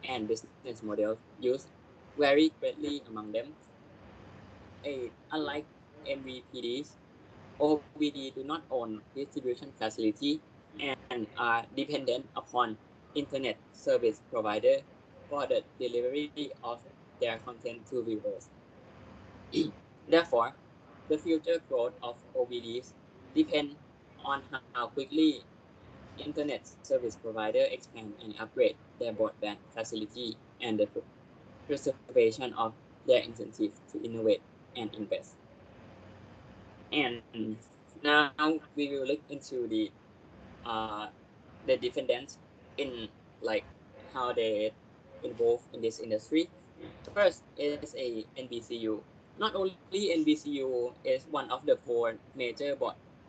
and business models used vary greatly among them, unlike MVPDs, OVD do not own distribution facility and are dependent upon internet service provider for the delivery of their content to viewers. Therefore, the future growth of OVDs depend on how quickly internet service provider expand and upgrade their broadband facility and the preservation of their incentive to innovate and invest. And now we will look into the defendants in like how they involved in this industry. First is a NBCU. Not only NBCU is one of the four major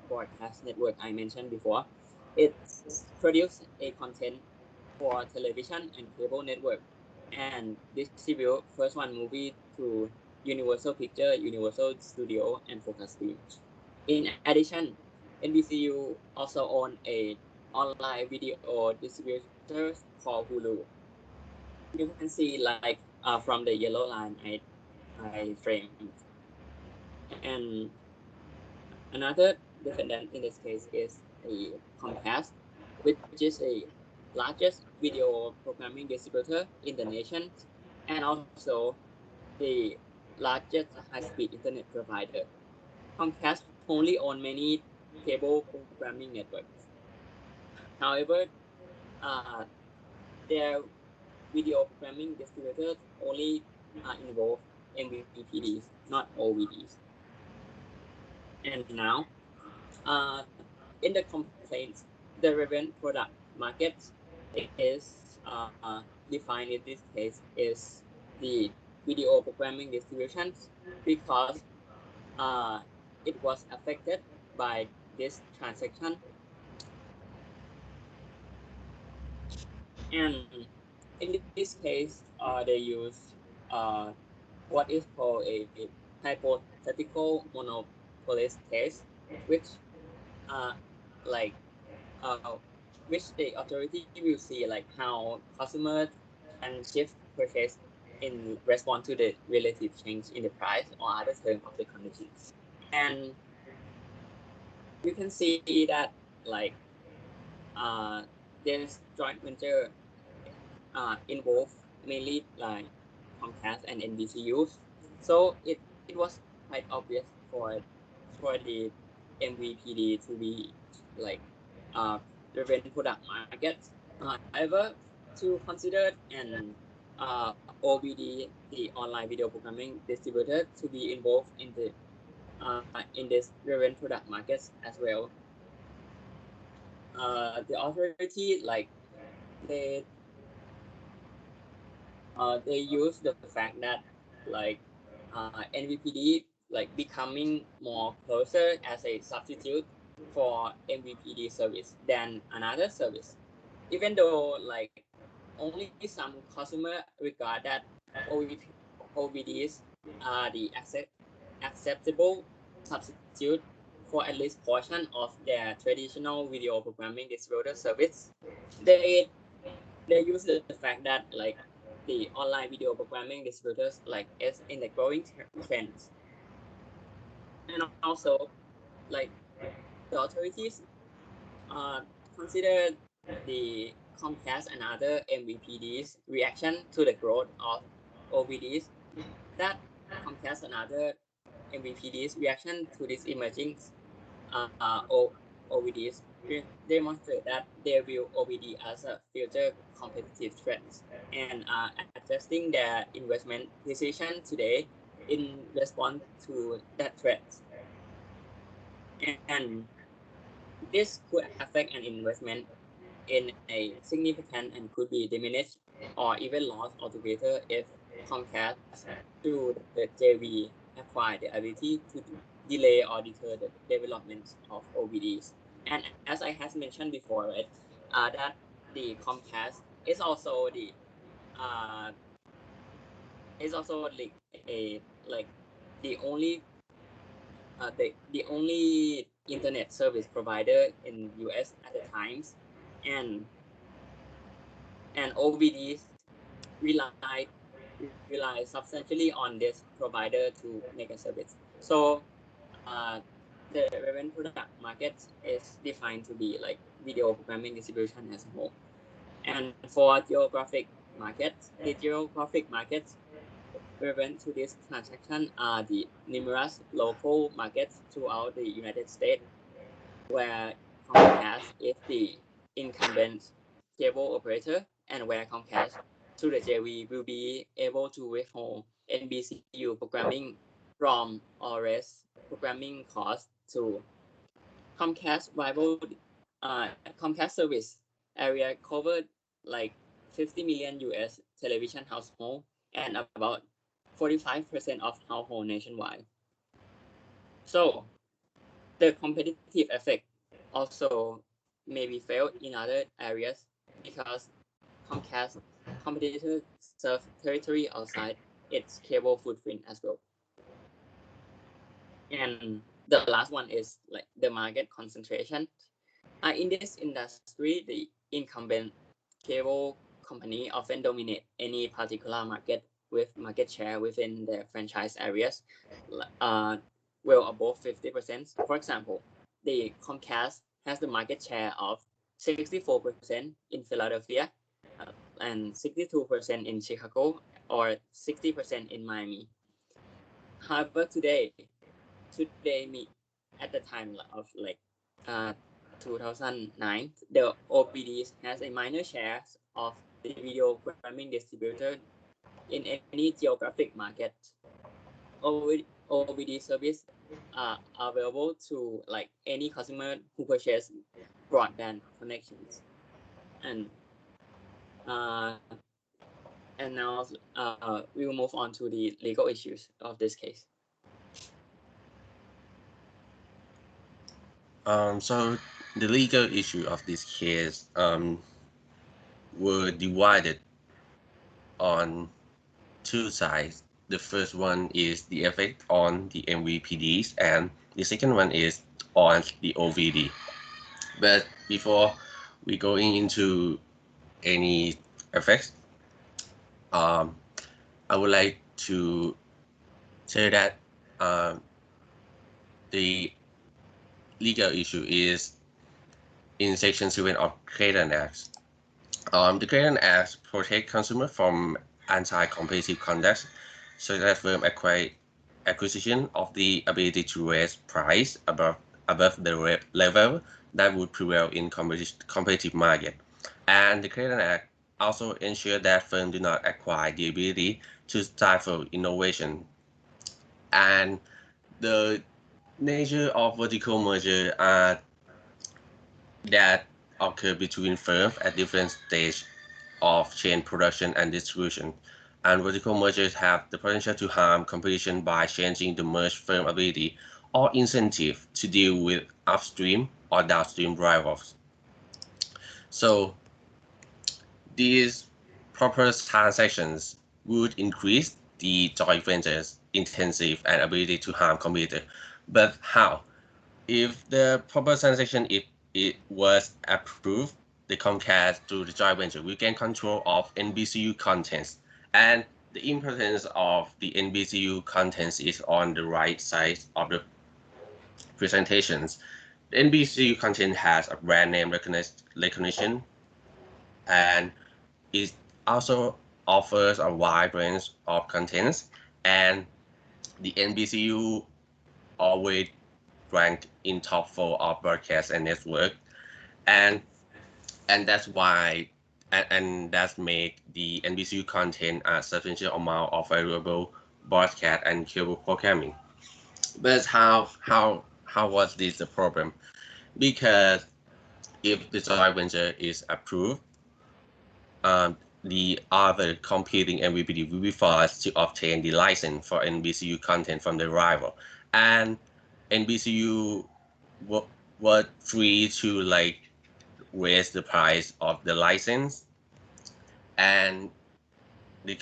broadcast network I mentioned before, it produces a content for television and cable network and distribute first one movie to Universal Picture, Universal Studio, and Focus Film. In addition, NBCU also own a online video distributor called Hulu. You can see like from the yellow line I framed. And another defendant in this case is a Comcast, which is a largest video programming distributor in the nation, and also the largest high-speed internet provider. Comcast only owns many cable programming networks. However, their video programming distributors only involve MVPDs, not OVDs. And now, in the complaints, the relevant product market is defined in this case is the video programming distributions because it was affected by this transaction. And in this case, they use what is called a hypothetical monopolist test, which like which the authority will see like how customers can shift purchase in response to the relative change in the price or other term of the conditions. And you can see that like this joint venture involve mainly like Comcast and NBCUs. So it was quite obvious for the MVPD to be like driven product markets. However, to consider an OVD, the online video programming distributor, to be involved in this driven product markets as well. The authority like they use the fact that like NVPD like becoming more closer as a substitute for MVPD service than another service, even though like only some customer regard that OVDs are the acceptable substitute for at least portion of their traditional video programming distributor service. They use the fact that like the online video programming distributors like is in the growing trends, and also like the authorities consider the Comcast and other MVPDs reaction to the growth of OVDs, that Comcast and other MVPDs reaction to this emerging OVDs demonstrate that they view OVD as a future competitive threat and are adjusting their investment decision today in response to that threat. And this could affect an investment in a significant and could be diminished or even lost altogether if Comcast through the JV acquire the ability to delay or deter the development of OBDs. And as I has mentioned before, right, that the Comcast is also the like the only the only internet service provider in US at the times, and OVDs rely substantially on this provider to make a service. So the relevant product market is defined to be like video programming distribution as a whole. And for geographic markets, the geographic markets relevant to this transaction are the numerous local markets throughout the United States, where Comcast is the incumbent cable operator, and where Comcast through the JV will be able to withhold NBCU programming from ORS programming costs to Comcast rival Comcast service area covered like 50 million US television household and about 45% of household nationwide. So the competitive effect also may be felt in other areas because Comcast competitors serve territory outside its cable footprint as well. And the last one is like the market concentration. In this industry, the incumbent cable company often dominate any particular market with market share within their franchise areas, well above 50%. For example, the Comcast has the market share of 64% in Philadelphia and 62% in Chicago or 60% in Miami. However, today at the time of like 2009, the OPDs has a minor share of the video programming distributor in any geographic market. OBD service are available to like any customer who purchase broadband connections. And now we will move on to the legal issues of this case. So the legal issue of this case were divided on two sides. The first one is the effect on the MVPDs, and the second one is on the OVD. But before we go into any effects, I would like to say that the legal issue is in Section 7 of Clayton Act. The Clayton Act protects consumers from anti-competitive conduct, such as firm acquisition of the ability to raise price above the level that would prevail in competitive market. And the Clayton Act also ensures that firms do not acquire the ability to stifle innovation. And the nature of vertical merger are that occur between firms at different stages of chain production and distribution. And vertical mergers have the potential to harm competition by changing the merged firm ability or incentive to deal with upstream or downstream rivals. So these proposed transactions would increase the joint ventures intensive and ability to harm competitor. But how? If the proposed transaction it was approved, the Comcast through the joint venture will gain control of NBCU contents. And the importance of the NBCU contents is on the right side of the presentations. The NBCU content has a brand name recognition, and it also offers a wide range of contents, and the NBCU always ranked in top 4 of broadcast and network, and that's why and that's make the NBCU content a substantial amount of valuable broadcast and cable programming. But how was this a problem? Because if the joint venture is approved, the other competing MVPD will be forced to obtain the license for NBCU content from the rival, and NBCU were free to like raise the price of the license, and the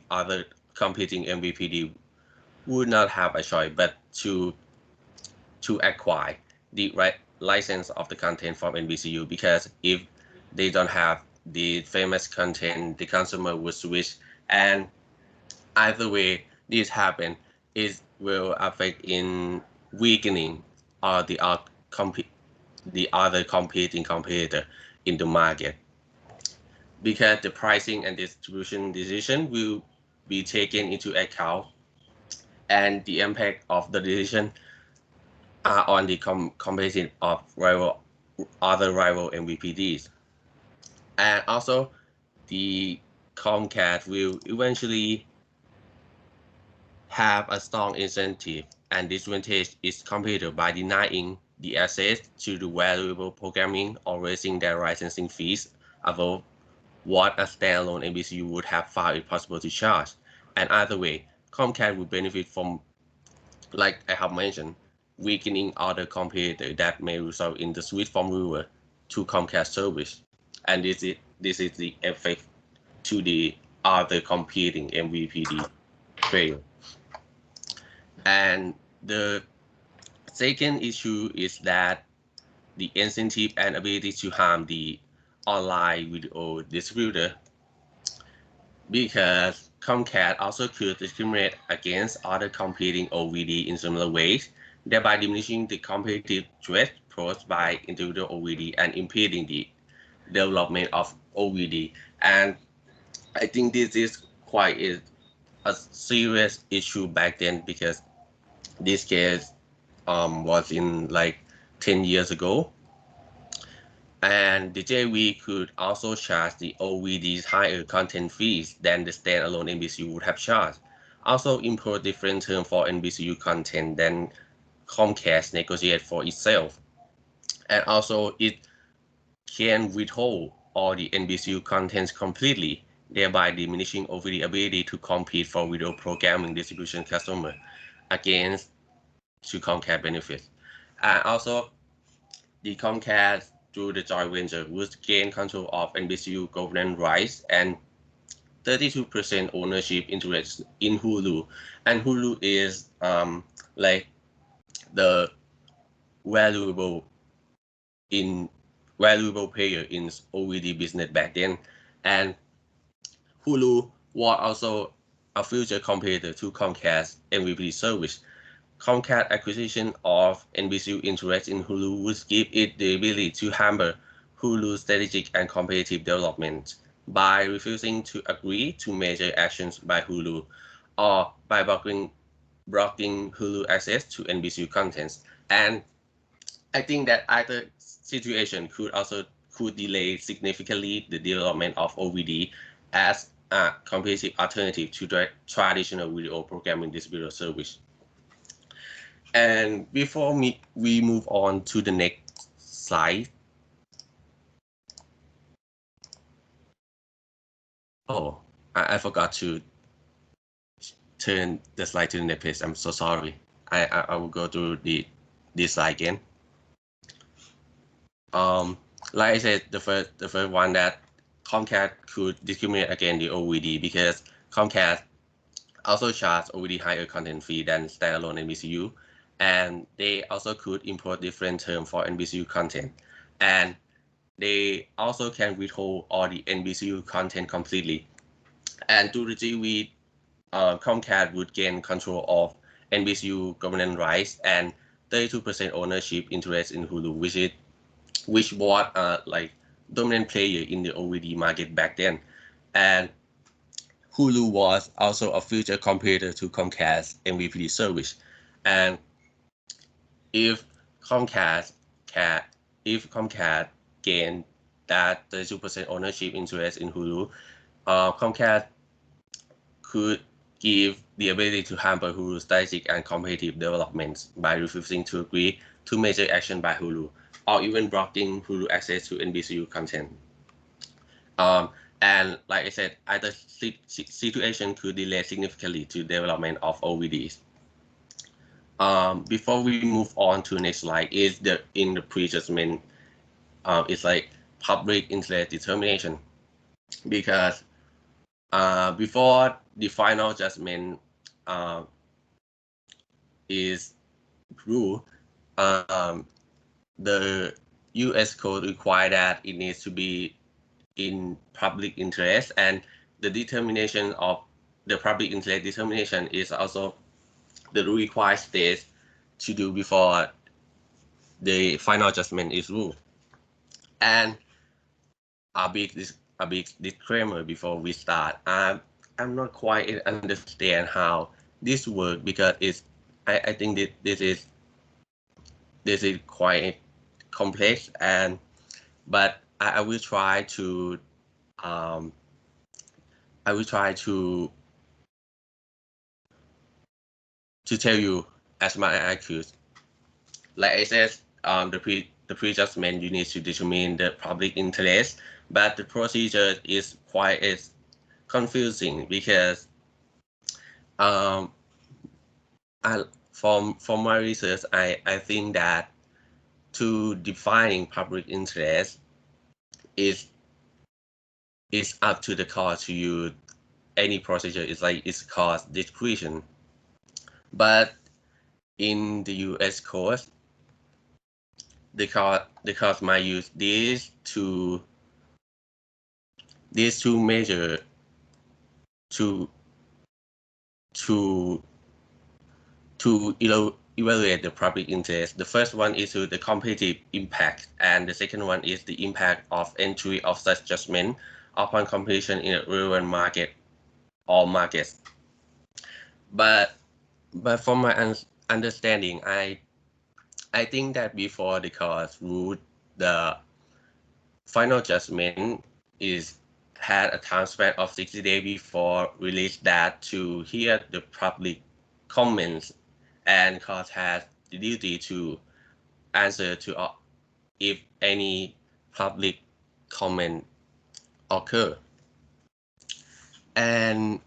other competing MVPD would not have a choice but to acquire the right license of the content from NBCU, because if they don't have the famous content, the consumer will switch, and either way this happen, it will affect in weakening the other competing competitor in the market, because the pricing and distribution decision will be taken into account, and the impact of the decision are on the competition of other rival MVPDs. And also, the Comcast will eventually have a strong incentive and disadvantage its competitor by denying the access to the valuable programming or raising their licensing fees above what a standalone NBCU would have found it possible to charge. And either way, Comcast would benefit from, like I have mentioned, weakening other competitors that may result in the switch from viewer to Comcast service. And this is the effect to the other competing MVPD player. And the second issue is that the incentive and ability to harm the online video distributor, because Comcast also could discriminate against other competing OVD in similar ways, thereby diminishing the competitive threat posed by individual OVD and impeding the development of OVD. And I think this is quite a serious issue back then, because this case was in like 10 years ago, and the JV could also charge the OVD's higher content fees than the standalone NBCU would have charged. Also impose different terms for NBCU content than Comcast negotiate for itself. And also it can withhold all the NBCU contents completely, thereby diminishing OVD ability to compete for video programming distribution customer against to Comcast benefits. And also the Comcast through the joint venture would gain control of NBCU governance rights and 32% ownership interest in Hulu. And Hulu is like the valuable player in OVD business back then. And Hulu was also a future competitor to Comcast MVP service. Comcast acquisition of NBCU interest in Hulu would give it the ability to hamper Hulu's strategic and competitive development by refusing to agree to major actions by Hulu, or by blocking Hulu access to NBCU contents. And I think that either situation could delay significantly the development of OVD as a competitive alternative to the traditional video programming distributor service. And before we move on to the next slide. Oh, I forgot to turn the slide to the next page. I'm so sorry. I will go through this slide again. Like I said, the first one, that Comcast could discriminate against the OVD because Comcast also charged OVD higher content fee than standalone NBCU, and they also could import different terms for NBCU content, and they also can withhold all the NBCU content completely. And through the JV, Comcast would gain control of NBCU governance rights and 32% ownership interest in Hulu, which was like dominant player in the OVD market back then. And Hulu was also a future competitor to Comcast MVP service. And if Comcast gained that 32% ownership interest in Hulu, Comcast could give the ability to hamper Hulu's strategic and competitive developments by refusing to agree to major action by Hulu, or even blocking Hulu access to NBCU content. And like I said, either situation could delay significantly to development of OVDs. Before we move on to the next slide, is in the pre-judgment, it's like public interest determination, because before the final judgment is ruled, the U.S. code requires that it needs to be in public interest, and the determination of the public interest determination is also the required stage to do before the final judgment is ruled. And a big disclaimer before we start. I'm not quite understand how this works, because I think that this is quite complex, but I will try to tell you as much as I could. Like I said, the pre-judgment, you need to determine the public interest, but the procedure is quite confusing, because from my research, I think that to defining public interest is up to the court to use any procedure. It's called discretion, but in the U.S. court, the court might use these two measures to evaluate the public interest. The first one is the competitive impact, and the second one is the impact of entry of such judgment upon competition in a relevant market or markets. But from my understanding, I think that before the court ruled, the final judgment had a time span of 60 days before release that to hear the public comments, and court has the duty to answer to if any public comment occur. And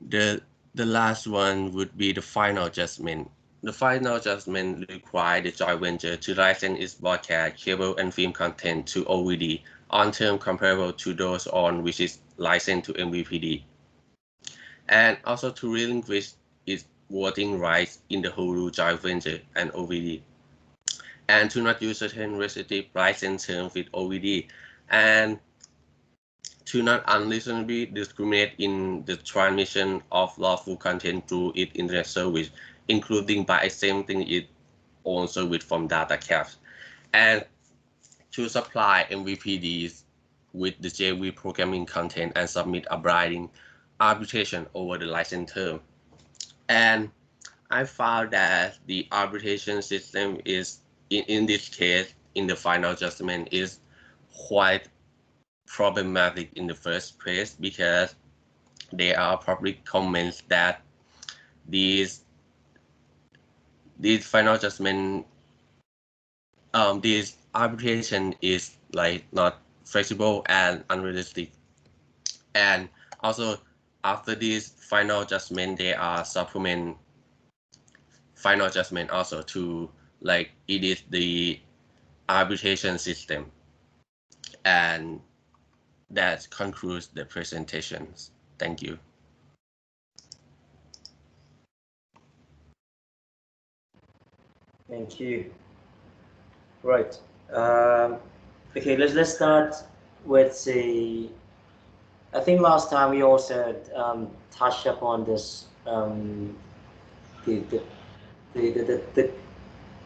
the last one would be the final judgment. The final judgment requires the joint venture to license its broadcast, cable, and film content to OVD on terms comparable to those on which is licensed to MVPD, and also to relinquish its voting rights in the Hulu joint venture and OVD, and to not use certain restrictive license terms with OVD, and to not unreasonably discriminate in the transmission of lawful content through its internet service, including by exempting its own service from data caps, and to supply MVPDs with the JV programming content and submit a binding arbitration over the license term. And I found that the arbitration system is, in this case, in the final judgment, is quite problematic in the first place, because there are public comments that these final judgment, this arbitration is like not flexible and unrealistic. And also after this final judgment, there are supplement final judgment also to like it is the arbitration system. And that concludes the presentations. Thank you. Thank you. Right. Okay, let's start with the. I think last time we also touched upon this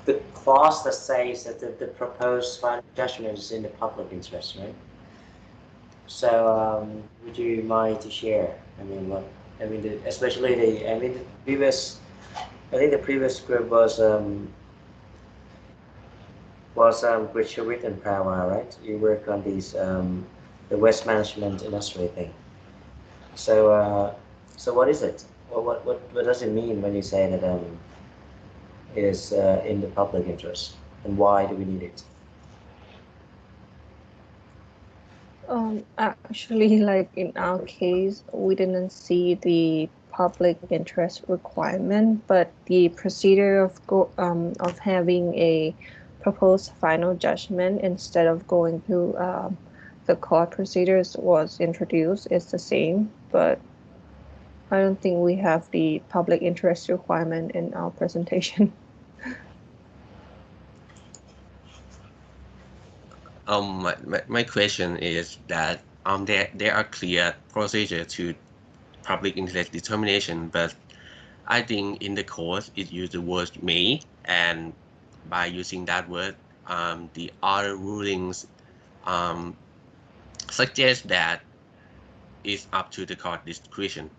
the clause that says that the proposed final judgment is in the public interest, right? So would you mind to share? I mean, especially the previous I think the previous script was Grishavit and Prava, right? You work on these the waste management industry thing. So so what is it? What does it mean when you say that it is in the public interest, and why do we need it? Actually, like in our case, we didn't see the public interest requirement, but the procedure of having a proposed final judgment instead of going through the court procedures was introduced. It's the same, but I don't think we have the public interest requirement in our presentation. My question is that there are clear procedure to public interest determination, but I think in the course it used the word may, and by using that word, the other rulings suggest that it's up to the court discretion.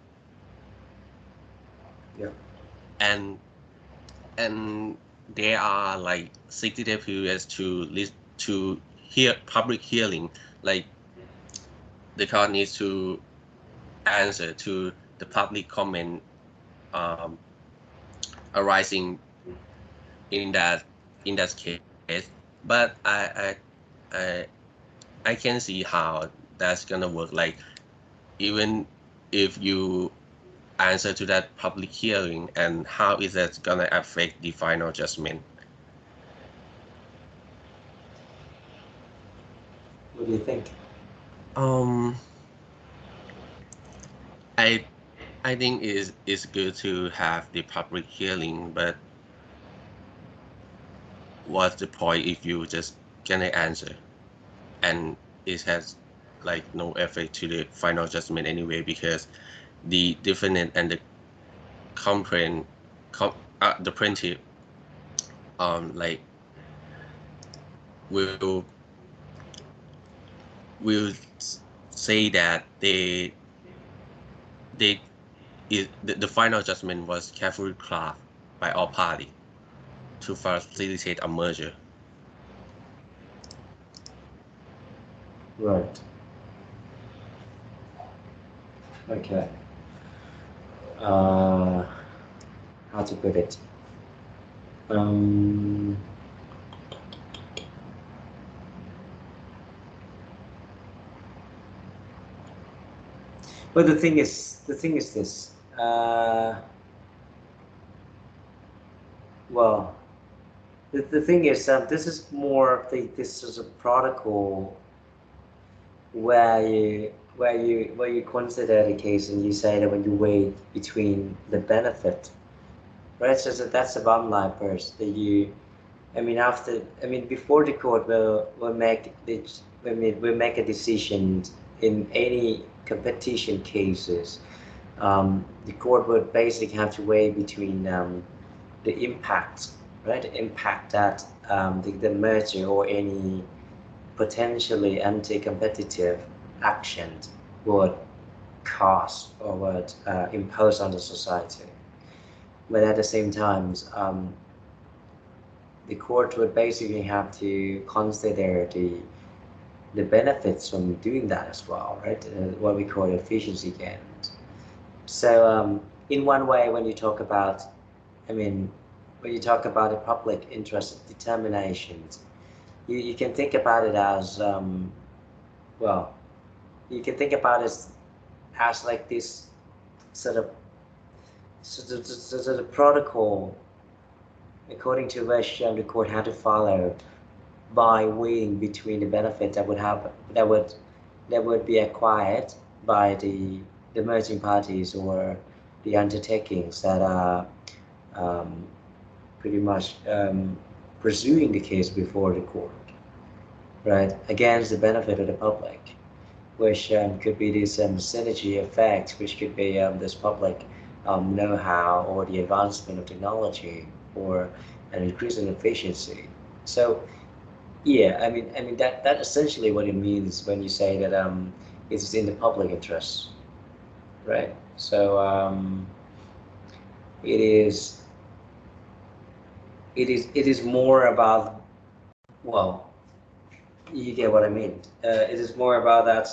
Yeah. And there are like 60-day periods to hear public hearing. Like the court needs to answer to the public comment arising in that case. But I can see how that's gonna work. Like even if you answer to that public hearing, and how is that gonna affect the final judgment? What do you think? I think it's good to have the public hearing, but what's the point if you just gonna answer and it has like no effect to the final judgment anyway, because the defendant and the complaint the plaintiff like will say that the final judgment was carefully crafted by all parties to facilitate a merger. Right. Okay. How to put it? But the thing is this. Well, the thing is, this is more of this is a protocol where you consider the case and you say that when you weigh between the benefit, right? So that's the bottom line first. That you, before the court will make will make a decision in any competition cases. The court would basically have to weigh between the impact, right? The impact that the merger or any potentially anti-competitive actions would cause or would impose on the society. But at the same time, the court would basically have to consider the benefits from doing that as well, right? What we call efficiency gains. So in one way, when you talk about, when you talk about the public interest determinations, you can think about it as, you can think about it as like this sort of protocol according to which the court had to follow by weighing between the benefits that would be acquired by the merging parties or the undertakings that are pretty much pursuing the case before the court, right, against the benefit of the public, which could be this synergy effect, which could be this public know-how or the advancement of technology or an increase in efficiency. So yeah, that essentially what it means when you say that it's in the public interest, right? So it is it is more about, well, you get what I mean. It is more about that.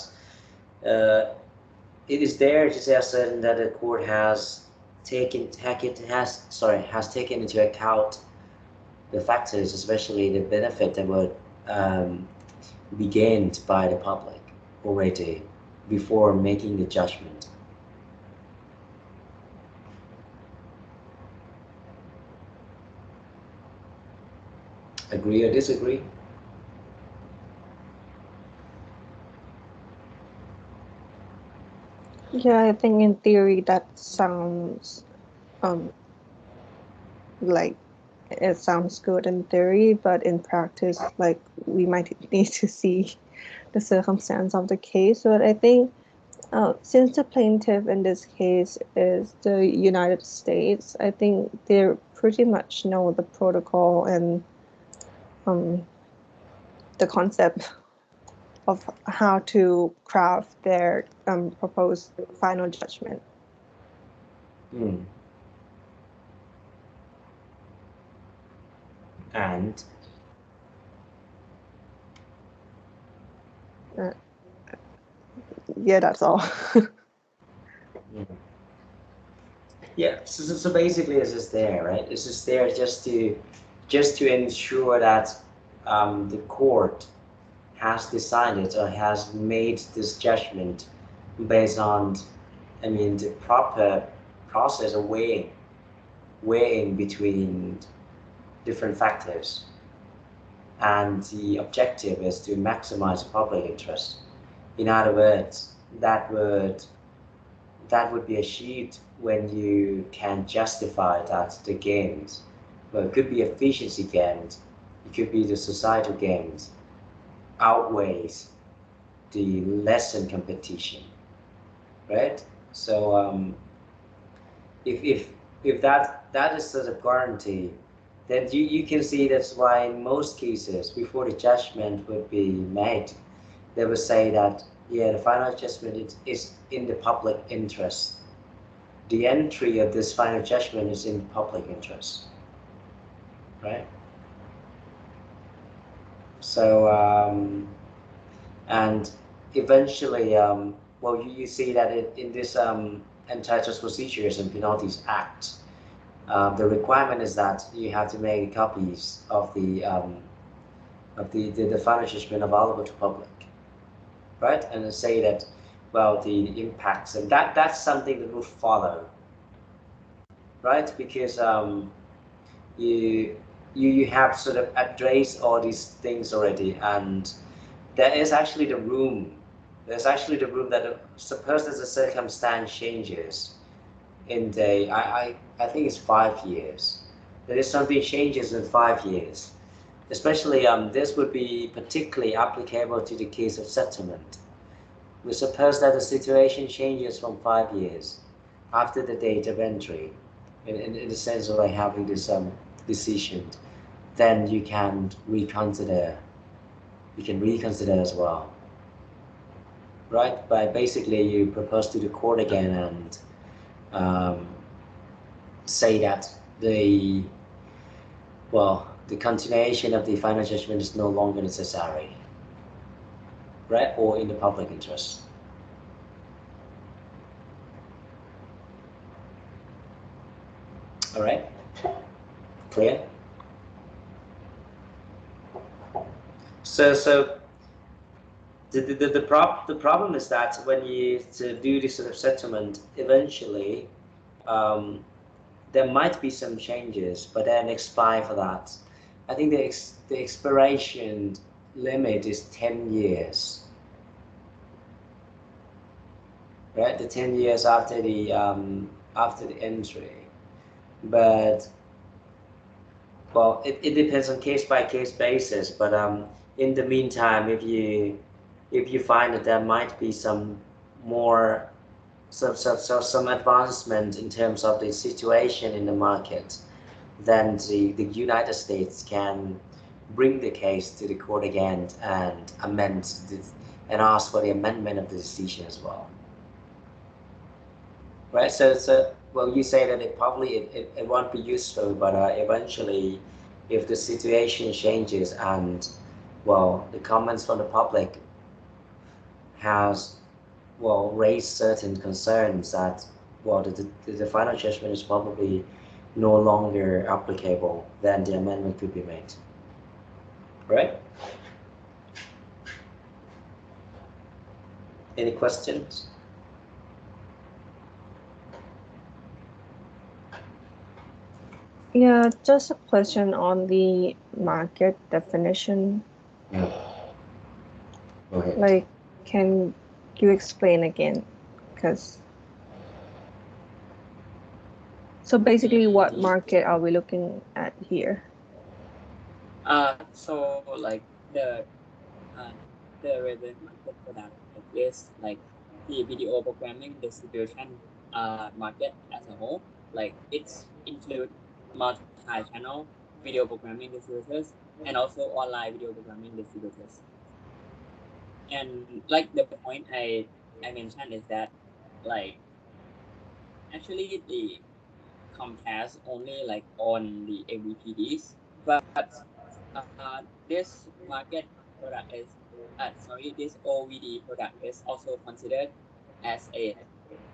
It is there to say certain that the court has has taken into account the factors, especially the benefit that would be gained by the public already before making the judgment. Agree or disagree? Yeah, I think in theory that sounds like it sounds good in theory, but in practice, like we might need to see the circumstance of the case. But I think since the plaintiff in this case is the United States, I think they pretty much know the protocol and the concept of how to craft their proposed final judgment. And yeah, that's all. yeah, so basically it's just there, right? It's just there just to ensure that the court has decided or has made this judgment based on, I mean, the proper process of weighing between different factors, and the objective is to maximize public interest. In other words, that would be achieved when you can justify that the gains, well, it could be efficiency gains, it could be the societal gains, outweighs the lessened competition, right? So if that is sort of guarantee, then you can see that's why in most cases before the judgment would be made, they would say that yeah, the final judgment is in the public interest. The entry of this final judgment is in public interest, right? So and eventually, well, you see that in this Antitrust Procedures and Penalties Act, the requirement is that you have to make copies of the final judgment available to public, right? And say that, well, the impacts, and that's something that will follow, right? Because you have sort of addressed all these things already, and there is actually the room. There's actually the room that suppose there's a circumstance changes in the I think it's 5 years. There is something changes in 5 years. Especially this would be particularly applicable to the case of settlement. We suppose that the situation changes from 5 years after the date of entry, in the sense of like having this decision, then you can reconsider. You can reconsider as well, right? But basically, you propose to the court again and say that the continuation of the final judgment is no longer necessary, right? Or in the public interest. All right, clear? So the problem is that when you do this sort of settlement, eventually there might be some changes, but then expire for that. I think the expiration limit is 10 years, right? The 10 years after the entry, but well, it depends on case by case basis. But in the meantime, if you find that there might be some more some advancement in terms of the situation in the market, then the United States can bring the case to the court again and and ask for the amendment of the decision as well. Right? So well, you say that it probably it won't be useful, but eventually if the situation changes and, well, the comments from the public has, well, raised certain concerns that, well, the final judgment is probably no longer applicable, then the amendment could be made. Right? Any questions? Yeah, just a question on the market definition. Yeah. Go ahead. Like, can you explain again? Because so basically, what market are we looking at here? So like uh, the relevant market for that is like the video programming distribution market as a whole. Like it's include multi-channel video programming distributors and also online video programming distributors. And like the point I mentioned is that like actually the Comcast only like on the MVPDs, but this market product is this OVD product is also considered as a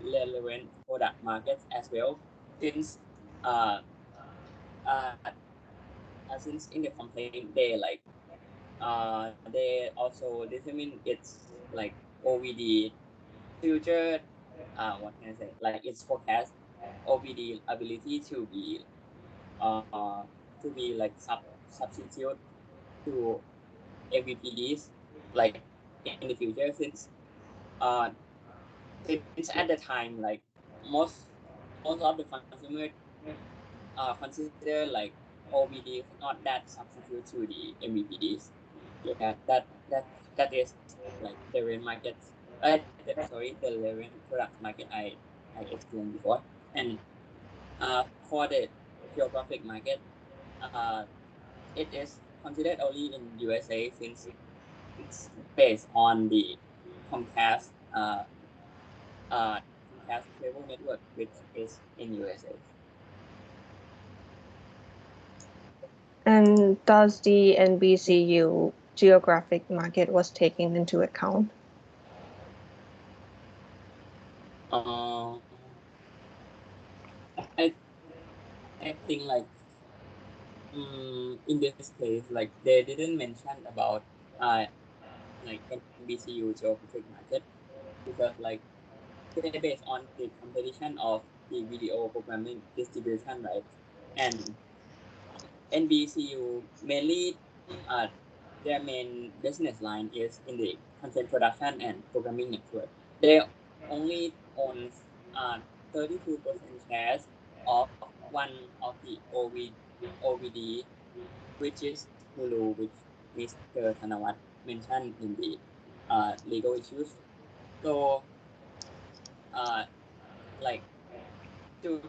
relevant product market as well, since uh, uh, since in the complaint they also determine it's like OVD future what can I say, like its forecast OVD ability to be like substitute to MVPDs like in the future, uh since at the time like most of the consumer consider like OVD not that substitute to the MVPDs. Yeah, that is like the rent market. The rent product market I explained before. And for the geographic market, uh, it is considered only in USA since it's based on the Comcast uh, Comcast cable network, which is in USA. And does the NBCU geographic market was taken into account? Uh, I I think like in this case like they didn't mention about uh like NBCU geographic market because like they based on the competition of the video programming distribution, right? And NBCU mainly uh, their main business line is in the content production and programming network. They only own 32% shares of one of the OVD, which is Hulu, which Mr. Thanawat mentioned in the legal issues. So, like to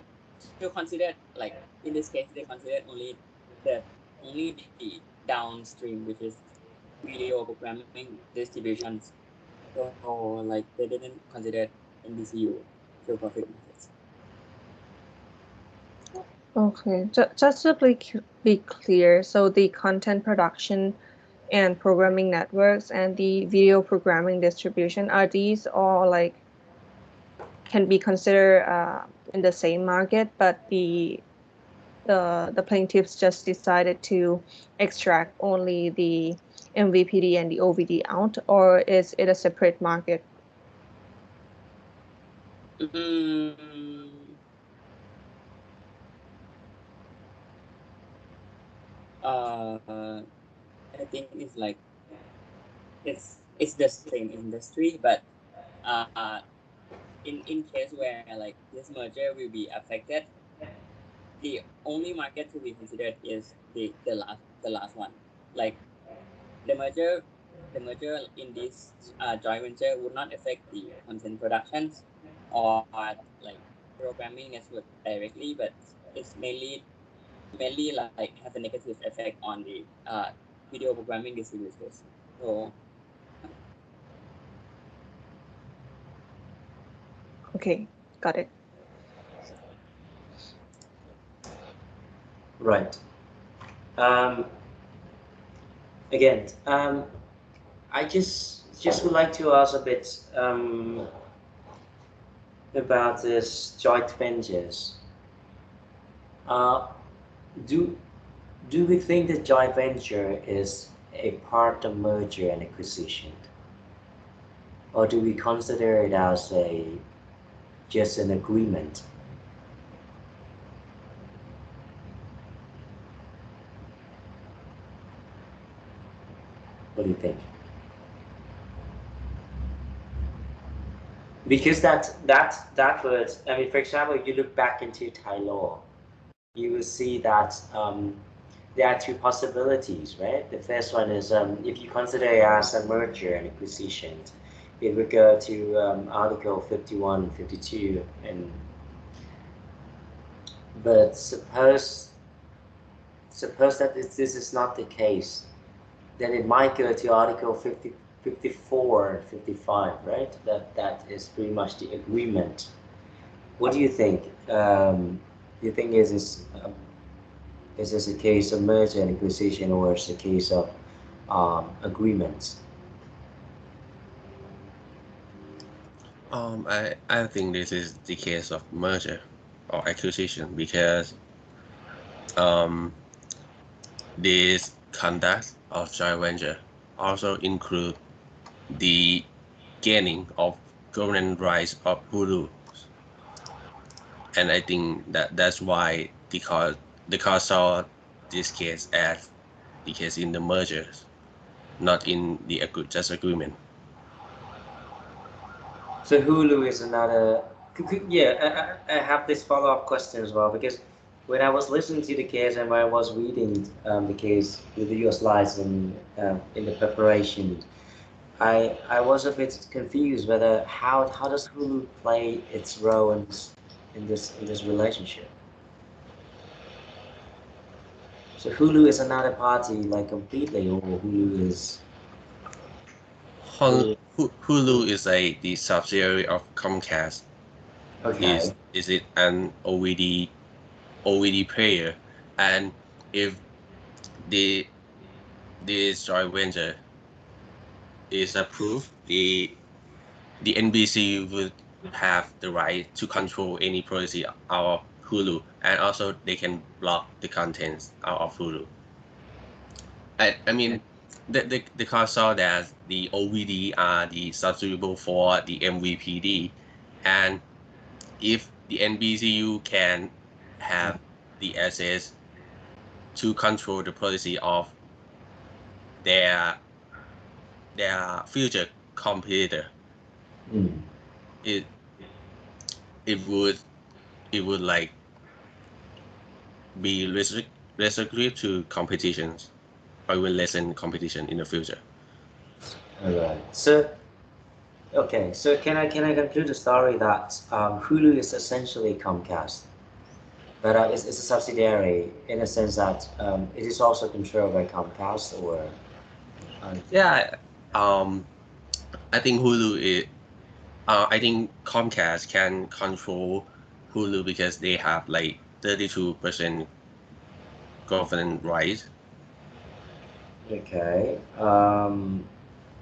to consider like in this case they consider the only the downstream, which is video programming distributions. So like they didn't consider NBCU geographic markets. Okay, just to be clear, so the content production and programming networks and the video programming distribution, are these all like can be considered in the same market, but the plaintiffs just decided to extract only the MVPD and the OVD out, or is it a separate market? Mm, I think it's like it's the same industry, but uh, in case where like this merger will be affected, the only market to be considered is the last one. Like the merger the merger in this joint venture would not affect the content productions or like programming network directly, but it's mainly like have a negative effect on the video programming distributors. So Okay, got it. Right. Again, I just would like to ask a bit about this joint ventures. Do we think that joint venture is a part of merger and acquisition, or do we consider it as just an agreement? What do you think? Because that word, I mean, for example, if you look back into Thai law, you will see that there are two possibilities, right? The first one is if you consider it as a merger and acquisition, it would go to Article 51, 52, but suppose that this is not the case, then it might go to Article 50, 54, 55, right? That is pretty much the agreement. What do you think? Do you think is this a case of merger and acquisition, or is it a case of agreements? I think this is the case of merger or acquisition because this conduct of joint venture also include the gaining of governance rights of Hulu, and I think that's why the court saw this case as the case in the mergers, not in the just agreement. So Hulu is another. Yeah, I have this follow-up question as well, because when I was listening to the case and when I was reading the case with your slides in the preparation, I was a bit confused whether how does Hulu play its role in this relationship. So Hulu is another party, like, completely, or Hulu is. Hulu is the subsidiary of Comcast. Okay. Is it an OVD player, and if this joint venture is approved, the NBC would have the right to control any policy out of Hulu, and also they can block the contents out of Hulu. I mean, the court saw that the OVD are the substitutable for the MVPD, and if the NBCU can have the access to control the policy of their future competitor, it would like be restricted to competitions, or will lessen competition in the future. All right. So, okay. So can I conclude the story that Hulu is essentially Comcast, but it's a subsidiary in a sense that it is also controlled by Comcast, or. Yeah, I think Hulu is. I think Comcast can control Hulu because they have like 32% governance rights. Okay.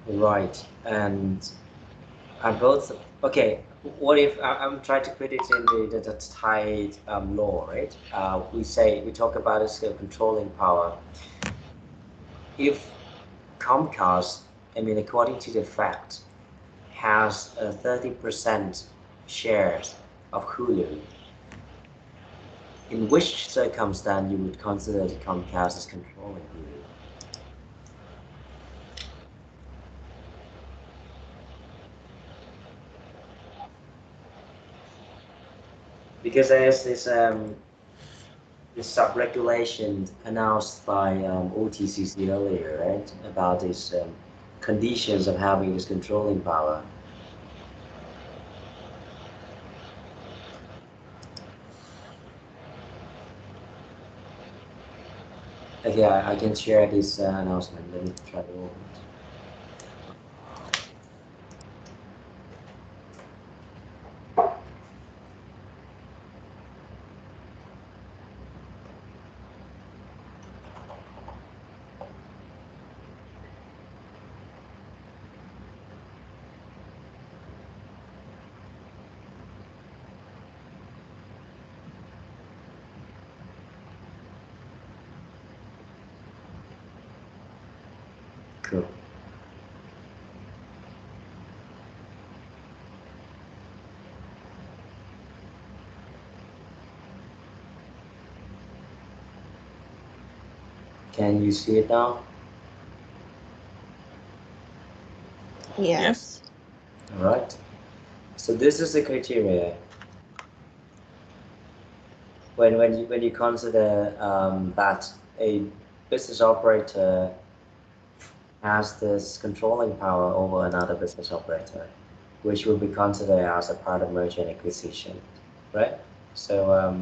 Right. And both. Okay. What if I'm trying to put it in the Thai law, right? We talk about it as a controlling power. If Comcast, I mean, according to the fact, has 30% shares of Hulu, in which circumstance you would consider the Comcast as controlling Hulu? Because there's this sub-regulation announced by OTCC earlier, right, about these conditions of having this controlling power. Okay, I can share this announcement. Let me try to open it. Cool. Can you see it now? Yes. All right. So this is the criteria when you consider that a business operator has this controlling power over another business operator, which will be considered as a part of merger and acquisition, right? So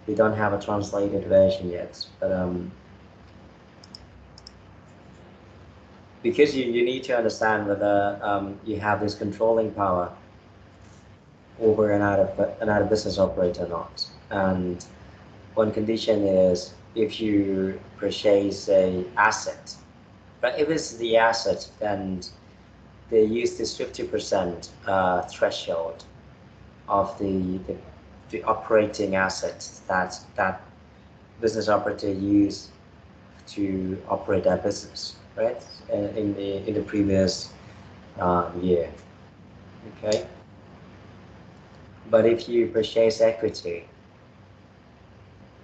we don't have a translated version yet, but because you need to understand whether you have this controlling power over another business operator or not. And one condition is if you purchase a asset, but if it's the asset, then they use this 50% threshold of the operating assets that business operator use to operate their business, right? In the previous year, okay. But if you purchase equity,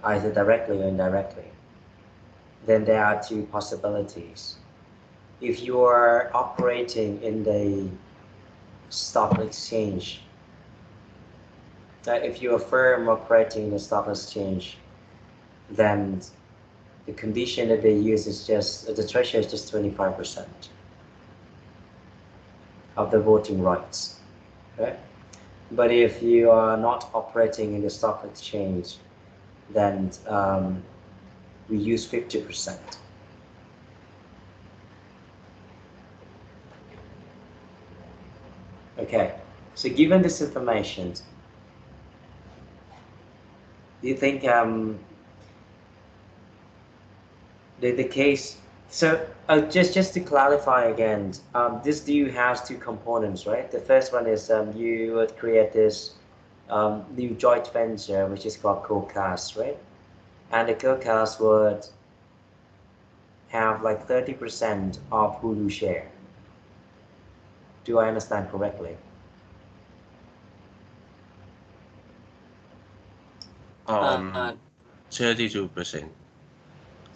either directly or indirectly, then there are two possibilities. If you are operating in the stock exchange, if you're a firm operating in the stock exchange, then the condition that they use is just, the threshold is just 25% of the voting rights, right? But if you are not operating in the stock exchange, then we use 50%. Okay, so given this information, do you think the case, so just to clarify again, this deal has two components, right? The first one is you would create this new joint venture, which is called co-cast, right? And the co-cast would have like 30% of Hulu share. Do I understand correctly? 32%.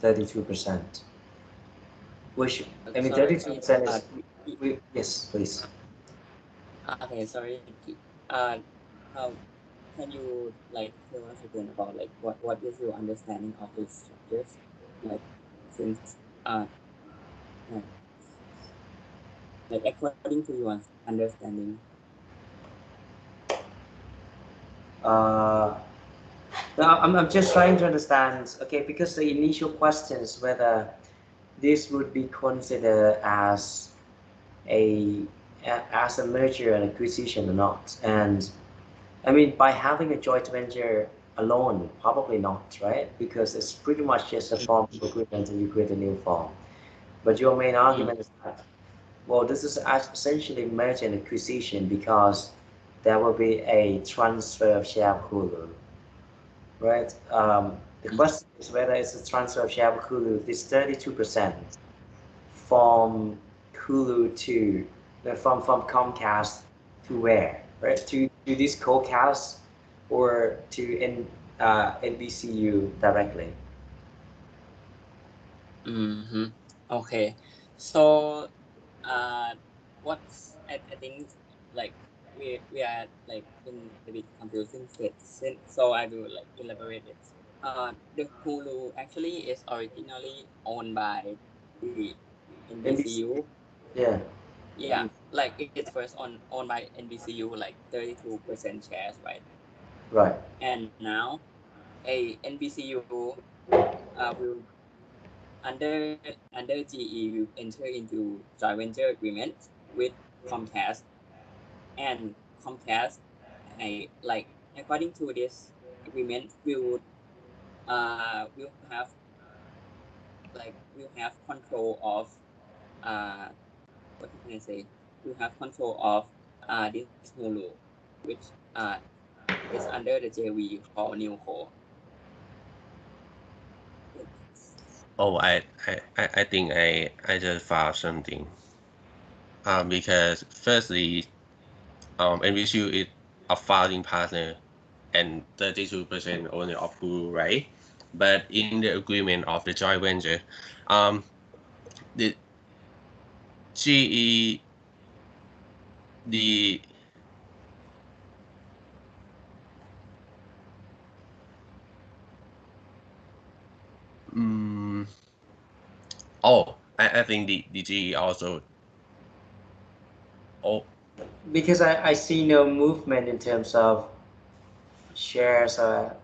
32%. Which, I mean, Sorry, 32% is, yes, please. okay, sorry. Uh, how can you like tell us again about like what is your understanding of these structures? Like since like according to your understanding. I'm just trying to understand, okay, because the initial question is whether this would be considered as a merger and acquisition or not. And I mean, by having a joint venture alone, probably not, right? Because it's pretty much just a form of agreement and you create a new form. But your main argument is that, well, this is essentially merger and acquisition because there will be a transfer of shareholder, right? The question is whether it's a transfer of share of Hulu. This 32% from Hulu to from Comcast to where, right? To this co-cast or to NBCU directly. Okay, so what's I think like we are like in a bit confusing phase, so I will like elaborate it. The Hulu actually is originally owned by the NBCU. Yeah. Yeah, like it's first owned by NBCU like 32% shares, right? Right. And now a NBCU will under GE will enter into joint venture agreement with Comcast, and Comcast, like according to this agreement, will have will have control of what can I say? Will have control of this Hulu, which is under the JV called Newco. Oh, I think I just found something. Because firstly, NBCU is a founding partner and 32% owner of Hulu, right? But in the agreement of the joint venture, the GE, the I think the GE also. Oh, Because I see no movement in terms of shares or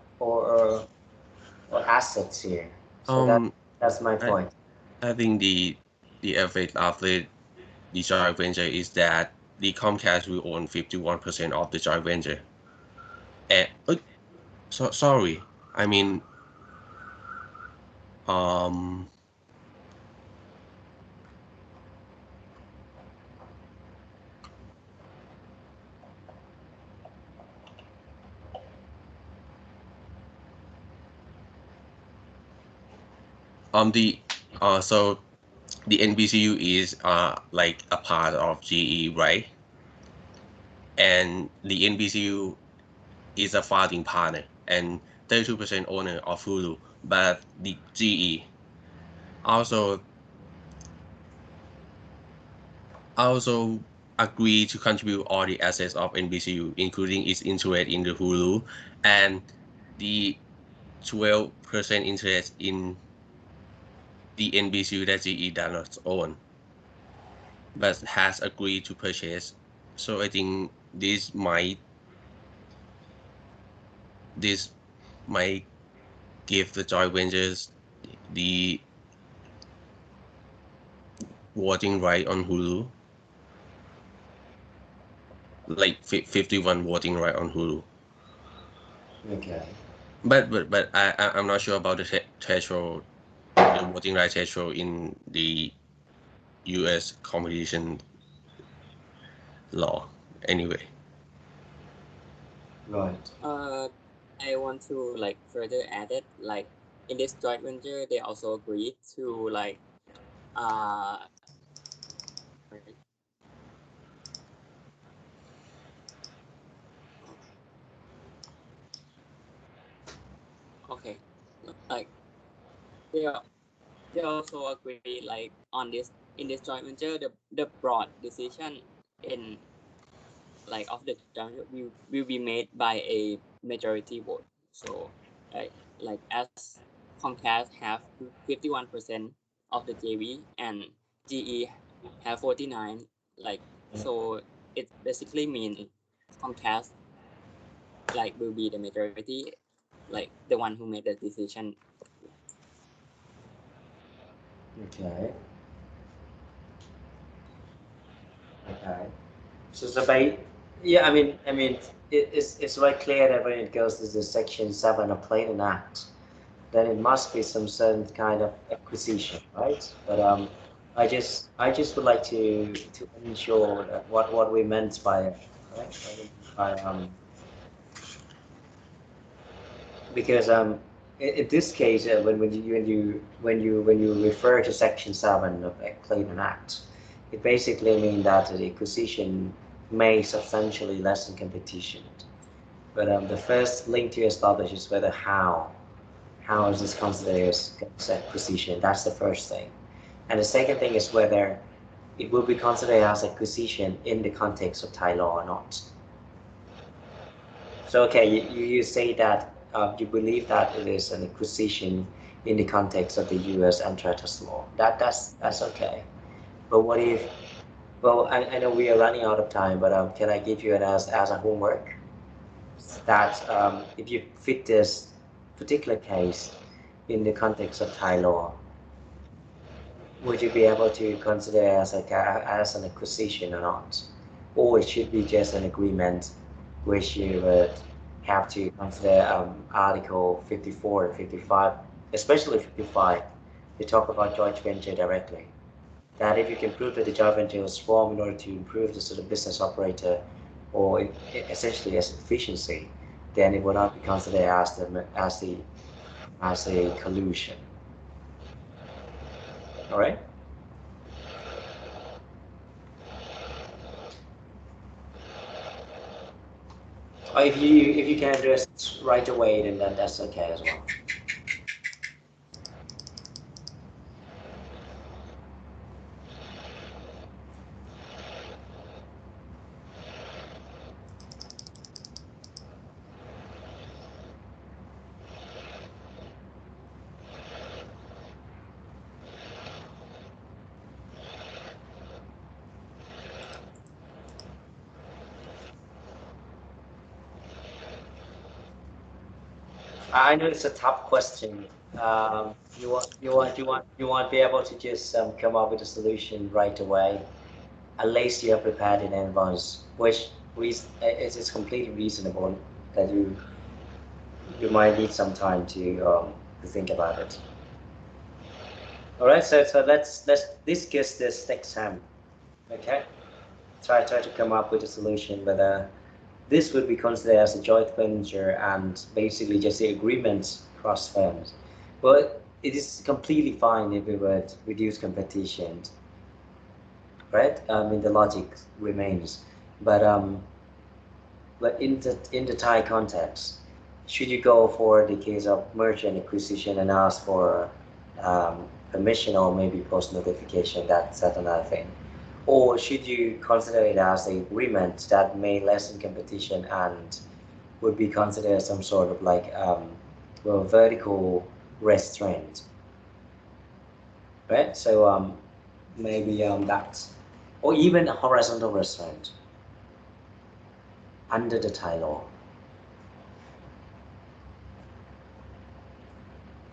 assets here. So that's my point. I think the effect of the joint venture is that the Comcast will own 51% of the joint venture. And sorry, I mean the so the NBCU is like a part of GE, right? And the NBCU is a founding partner and 32% owner of Hulu, but the GE also agree to contribute all the assets of NBCU, including its interest in the Hulu and the 12% interest in the NBCU that GE does not own, but has agreed to purchase. So I think this might give the joint ventures the voting right on Hulu, like 51 voting right on Hulu. Okay. But I'm not sure about the threshold, the voting right threshold in the U.S. competition law. Anyway. Right. I want to like further add it, like in this joint venture they also agreed to like okay, like they also agree like on this in this joint venture the broad decision in like of the joint venture will be made by a majority vote. So like as Comcast have 51% of the JV and GE have 49, like so it basically means Comcast like will be the majority, like the one who made the decision. Okay. Okay. So yeah, I mean, it's very clear that when it goes to the Section 7 of Clayton Act, then it must be some certain kind of acquisition, right? But I just would like to ensure that what we meant by it, right? By because in this case, when you refer to Section 7 of the Clayton Act, it basically means that the acquisition may substantially lessen competition. But the first link to establish is whether how is this considered as acquisition. That's the first thing. And the second thing is whether it will be considered as acquisition in the context of Thai law or not. So okay, you say that you believe that it is an acquisition in the context of the U.S. antitrust law. That's okay. But what if? Well, I know we are running out of time, but can I give you it as a homework? That if you fit this particular case in the context of Thai law, would you be able to consider as as an acquisition or not? Or it should be just an agreement which you would have to consider Article 54 and 55, especially 55, they talk about joint venture directly. That if you can prove that the joint venture was formed in order to improve the sort of business operator or essentially as efficiency, then it will not be considered as a collusion. All right. Or if you can address right away, then that's okay as well. I know it's a tough question. You won't be able to just come up with a solution right away, unless you have prepared in advance, which it's completely reasonable that you might need some time to think about it. All right, so let's discuss this next time. Okay, try to come up with a solution, but this would be considered as a joint venture and basically just the agreement cross firms. But it is completely fine if we would reduce competition, right? The logic remains, but in the Thai context, should you go for the case of merger and acquisition and ask for permission or maybe post notification? That's another thing. Or should you consider it as an agreement that may lessen competition and would be considered some sort of like vertical restraint, right? So maybe that, or even a horizontal restraint under the Thai law,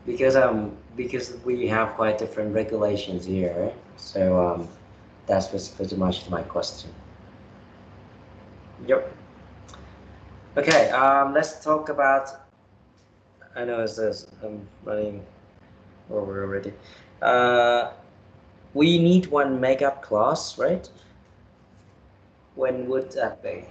because we have quite different regulations here, right? So that was pretty much my question. Yep. Okay, let's talk about, I know I'm running over already. We need one makeup clause, right? When would that be?